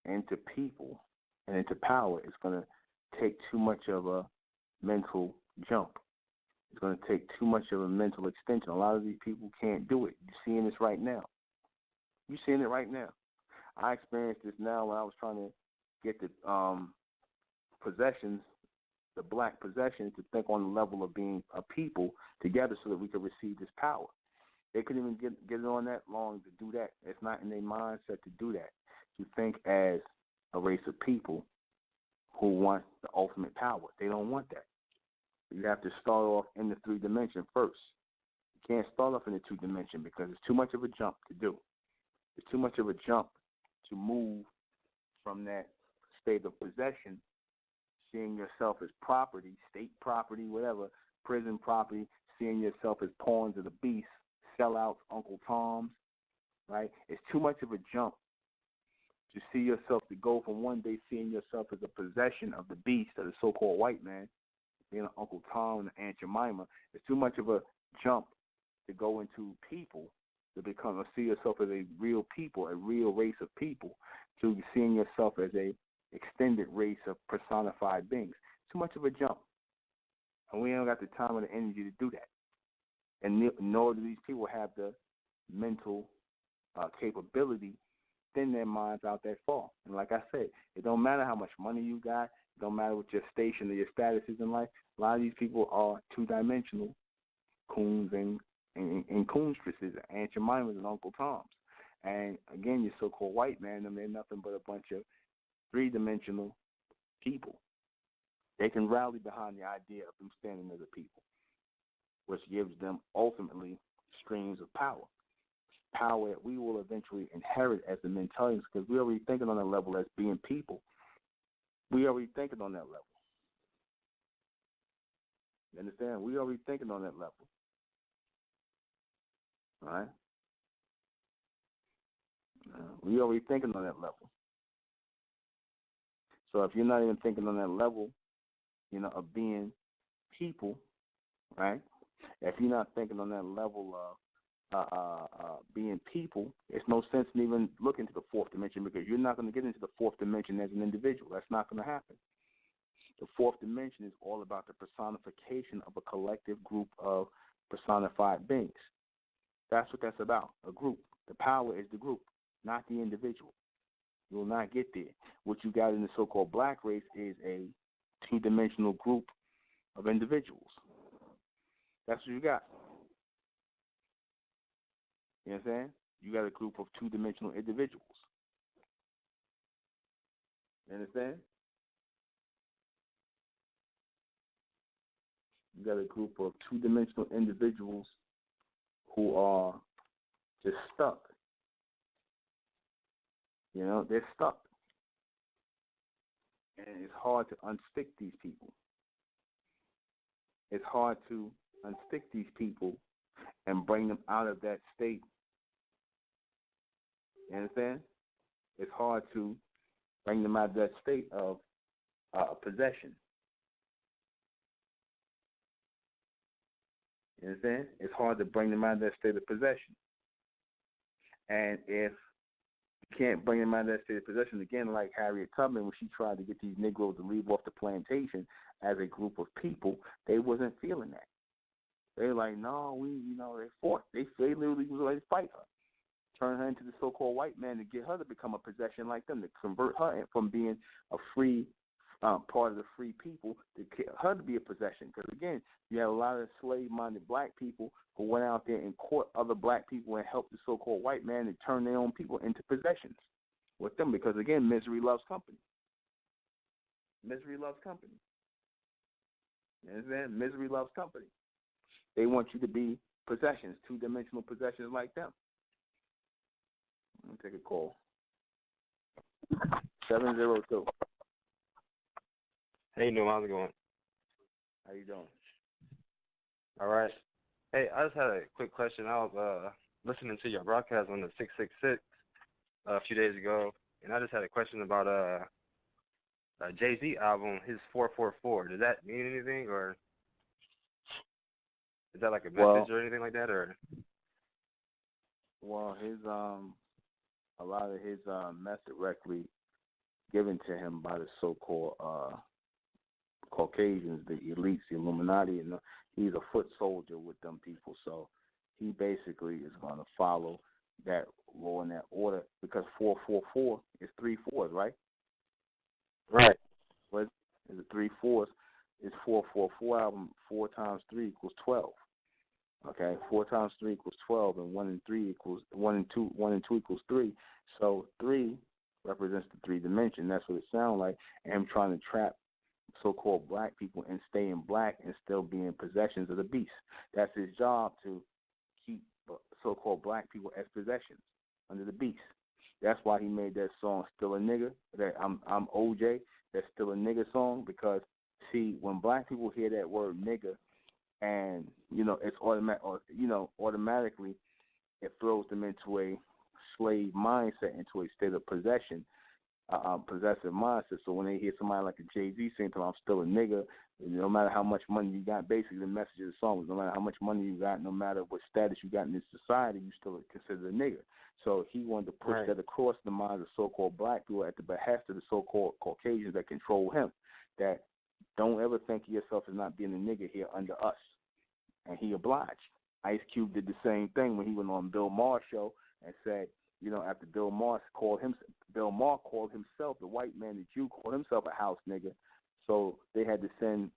into people and into power. It's going to take too much of a mental jump. It's going to take too much of a mental extension. A lot of these people can't do it. You're seeing this right now. You're seeing it right now. I experienced this now when I was trying to get the possessions, the black possessions, to think on the level of being a people together so that we could receive this power. They couldn't even get it on that long to do that. It's not in their mindset to do that, to think as a race of people who want the ultimate power. They don't want that. You have to start off in the 3 dimension first. You can't start off in the 2 dimension because it's too much of a jump to do. It's too much of a jump to move from that state of possession, seeing yourself as property, state property, whatever, prison property, seeing yourself as pawns of the beast, sellouts, Uncle Toms, right? It's too much of a jump to see yourself, to go from one day seeing yourself as a possession of the beast, of the so-called white man, being an Uncle Tom and an Aunt Jemima. It's too much of a jump to go into people, to become, or see yourself as a real people, a real race of people, to seeing yourself as a extended race of personified beings. Too much of a jump. And we ain't got the time or the energy to do that. And nor do these people have the mental capability within their minds out that far. And like I said, it don't matter how much money you got. It don't matter what your station or your status is in life. A lot of these people are 2-dimensional coons and coonstresses, Aunt Jemimas and Uncle Toms. And again, your so-called white man, they're nothing but a bunch of 3-dimensional people. They can rally behind the idea of them standing as a people, which gives them ultimately streams of power that we will eventually inherit as the mentalities, because we're already thinking on that level as being people. We already thinking on that level. You understand? We already thinking on that level. All right? We already thinking on that level. So if you're not even thinking on that level, of being people, right? If you're not thinking on that level of being people, it's no sense in even looking to the 4th dimension, because you're not going to get into the 4th dimension as an individual. That's not going to happen. The 4th dimension is all about the personification of a collective group of personified beings. That's what that's about, a group. The power is the group, not the individual. You will not get there. What you got in the so-called black race is a 2-dimensional group of individuals. That's what you got. You know what I'm saying? You got a group of 2-dimensional individuals. You understand? You got a group of 2-dimensional individuals who are just stuck. They're stuck. And it's hard to unstick these people. It's hard to unstick these people and bring them out of that state. You understand? It's hard to bring them out of that state of possession. You understand? It's hard to bring them out of that state of possession. And if you can't bring them out of that state of possession, again, like Harriet Tubman, when she tried to get these Negroes to leave off the plantation as a group of people, they wasn't feeling that. They were like, no, they fought. They literally was ready to fight her. Turn her into the so-called white man to get her to become a possession like them, to convert her from being a free part of the free people, to get her to be a possession. Because, again, you have a lot of slave-minded black people who went out there and caught other black people and helped the so-called white man to turn their own people into possessions with them. Because, again, misery loves company. Misery loves company. You understand? Misery loves company. They want you to be possessions, two-dimensional possessions like them. Let me take a call. 702. Hey, Noam, how's it going? How you doing? All right. Hey, I just had a quick question. I was listening to your broadcast on the 666 a few days ago, and I just had a question about a Jay-Z album, his 444. Does that mean anything, or is that like a message or anything like that, or? Well, his a lot of his method directly given to him by the so-called Caucasians, the elites, the Illuminati, and he's a foot soldier with them people. So he basically is going to follow that law and that order, because 444 is 3 4s, right? Right. What is it? 3 4s. It's 444 album. 4 times 3 equals 12. Okay, 4 times 3 equals 12, and 1 and 3 equals 1 and 2. 1 and 2 equals 3. So 3 represents the 3 dimension. That's what it sounds like. And him trying to trap so-called black people and staying black and still being possessions of the beast. That's his job, to keep so-called black people as possessions under the beast. That's why he made that song "Still a Nigga." That I'm OJ. That's "Still a Nigga" song, because see, when black people hear that word "nigga," and it's automatically it throws them into a slave mindset, into a state of possession, possessive mindset. So when they hear somebody like a Jay-Z saying to them, "I'm still a nigga," no matter how much money you got, basically the message of the song is, no matter how much money you got, no matter what status you got in this society, you still considered a nigga. So he wanted to push that across the minds of so-called black people at the behest of the so-called Caucasians that control him, that don't ever think of yourself as not being a nigga here under us. And he obliged. Ice Cube did the same thing when he went on Bill Maher's show and said, after Bill Maher called himself, the white man, the Jew, called himself a house nigga. So they had to send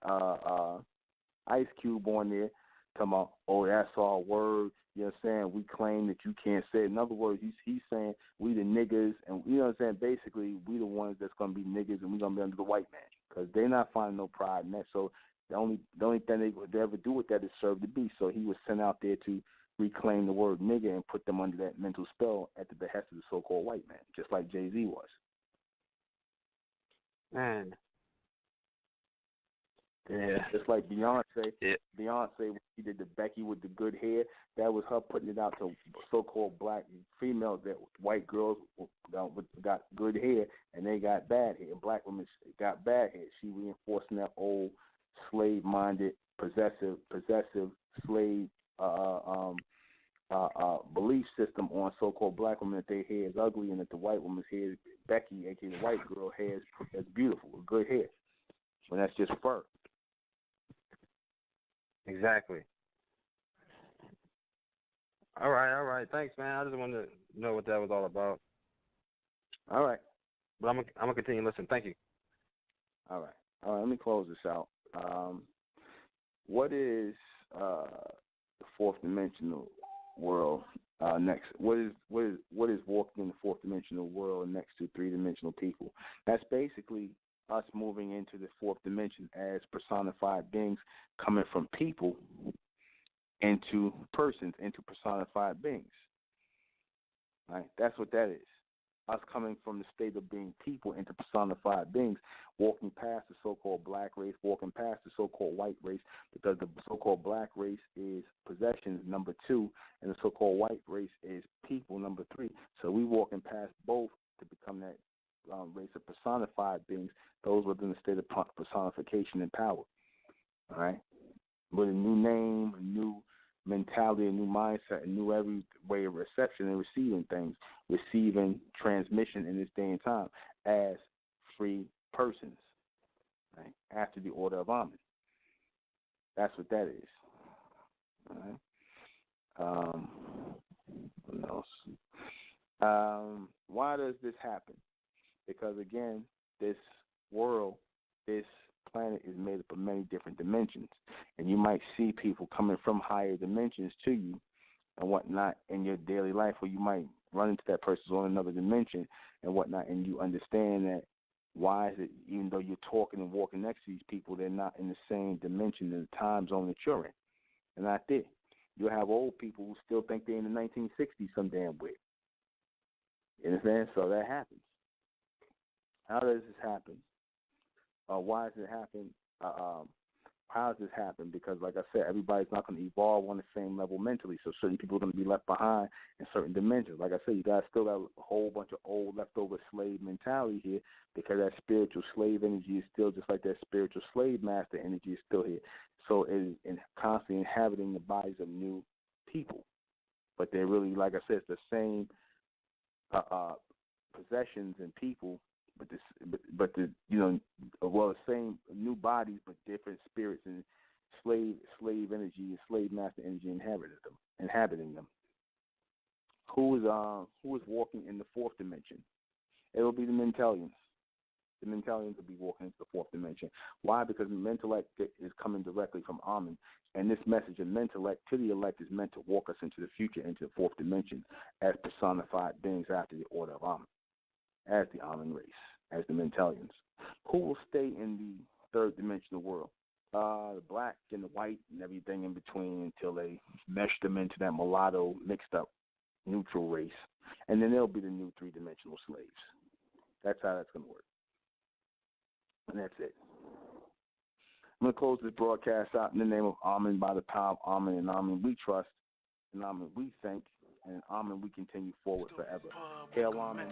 Ice Cube on there talking about, oh, that's our word. You know what I'm saying? We claim that you can't say it. In other words, he's saying we the niggas, and you know what I'm saying? Basically, we the ones that's going to be niggas, and we're going to be under the white man, because they're not finding no pride in that. So the only thing they would ever do with that is serve the beast. So he was sent out there to reclaim the word nigga and put them under that mental spell at the behest of the so-called white man, just like Jay-Z was. Man. Yeah. Just like Beyonce. Yeah. Beyonce, when she did the Becky with the good hair, that was her putting it out to so-called black females, that white girls got good hair and they got bad hair. Black women got bad hair. She reinforcing that old slave-minded, possessive slave belief system on so-called black women, that their hair is ugly and that the white woman's hair, Becky, aka the white girl, hair is beautiful, good hair. When that's just fur. Exactly. All right. Thanks, man. I just wanted to know what that was all about. All right. But I'm gonna continue listening. Thank you. All right. Let me close this out. What is the fourth dimensional world next? What is walking in the fourth dimensional world next to three-dimensional people? That's basically us moving into the fourth dimension as personified beings, coming from people into persons, into personified beings. Right? That's what that is. Us coming from the state of being people into personified beings, walking past the so-called black race, walking past the so-called white race, because the so-called black race is possessions, number 2, and the so-called white race is people, number 3. So we walking past both to become that race of personified beings, those within the state of personification and power. All right? With a new name, a new mentality, a new mindset, a new every way of reception and receiving things, receiving transmission in this day and time as free persons, right? After the order of Amen. That's what that is. All right. What else? Why does this happen? Because again, this world, this planet is made up of many different dimensions, and you might see people coming from higher dimensions to you and whatnot in your daily life, or you might run into that person on another dimension and whatnot, and you understand that why is it, even though you're talking and walking next to these people, they're not in the same dimension and the time zone that you're in. And not there. You'll have old people who still think they're in the 1960s some damn way. You understand? So that happens. How does this happen? Why does it happen? How does this happen? Because, like I said, everybody's not going to evolve on the same level mentally. So certain people are going to be left behind in certain dimensions. Like I said, you guys still got a whole bunch of old leftover slave mentality here, because that spiritual slave energy is still just like that spiritual slave master energy is still here. So it is constantly inhabiting the bodies of new people. But they're really, like I said, it's the same possessions and people, but the the same new bodies, but different spirits and slave energy and slave master energy inhabiting them. Who is walking in the fourth dimension? It will be the Mentellians. The Mentellians will be walking into the fourth dimension. Why? Because Mentellect is coming directly from Amen, and this message of Mentellect to the elect is meant to walk us into the future, into the fourth dimension, as personified beings after the order of Amen, as the Amen race, as the Mentellians. Who will stay in the third dimensional world? The black and the white and everything in between, until they mesh them into that mulatto, mixed up, neutral race, and then they'll be the new three-dimensional slaves. That's how that's going to work. And that's it. I'm going to close this broadcast out in the name of Amen, by the power of Amen. And Amen we trust, and Amen we thank, and in Amen we continue forward forever. Hail Amen.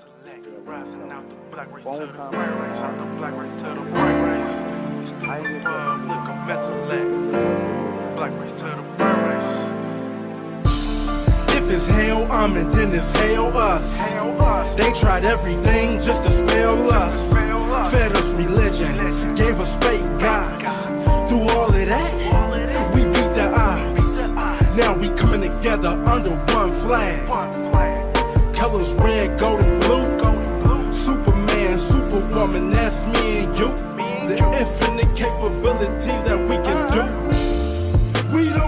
Rising out the black race to the white race, out the black race to the white race. It's the Republic of Mentellect. Black race to the white race. If it's hail Amen, then it's hail us. They tried everything just to spell us. Fed us religion, gave us fake gods. Through all of that, we beat the odds. Now we coming together under one flag. Colors red, gold, and blue. Superman, Superwoman, that's me and you. The infinite capabilities that we can do. We the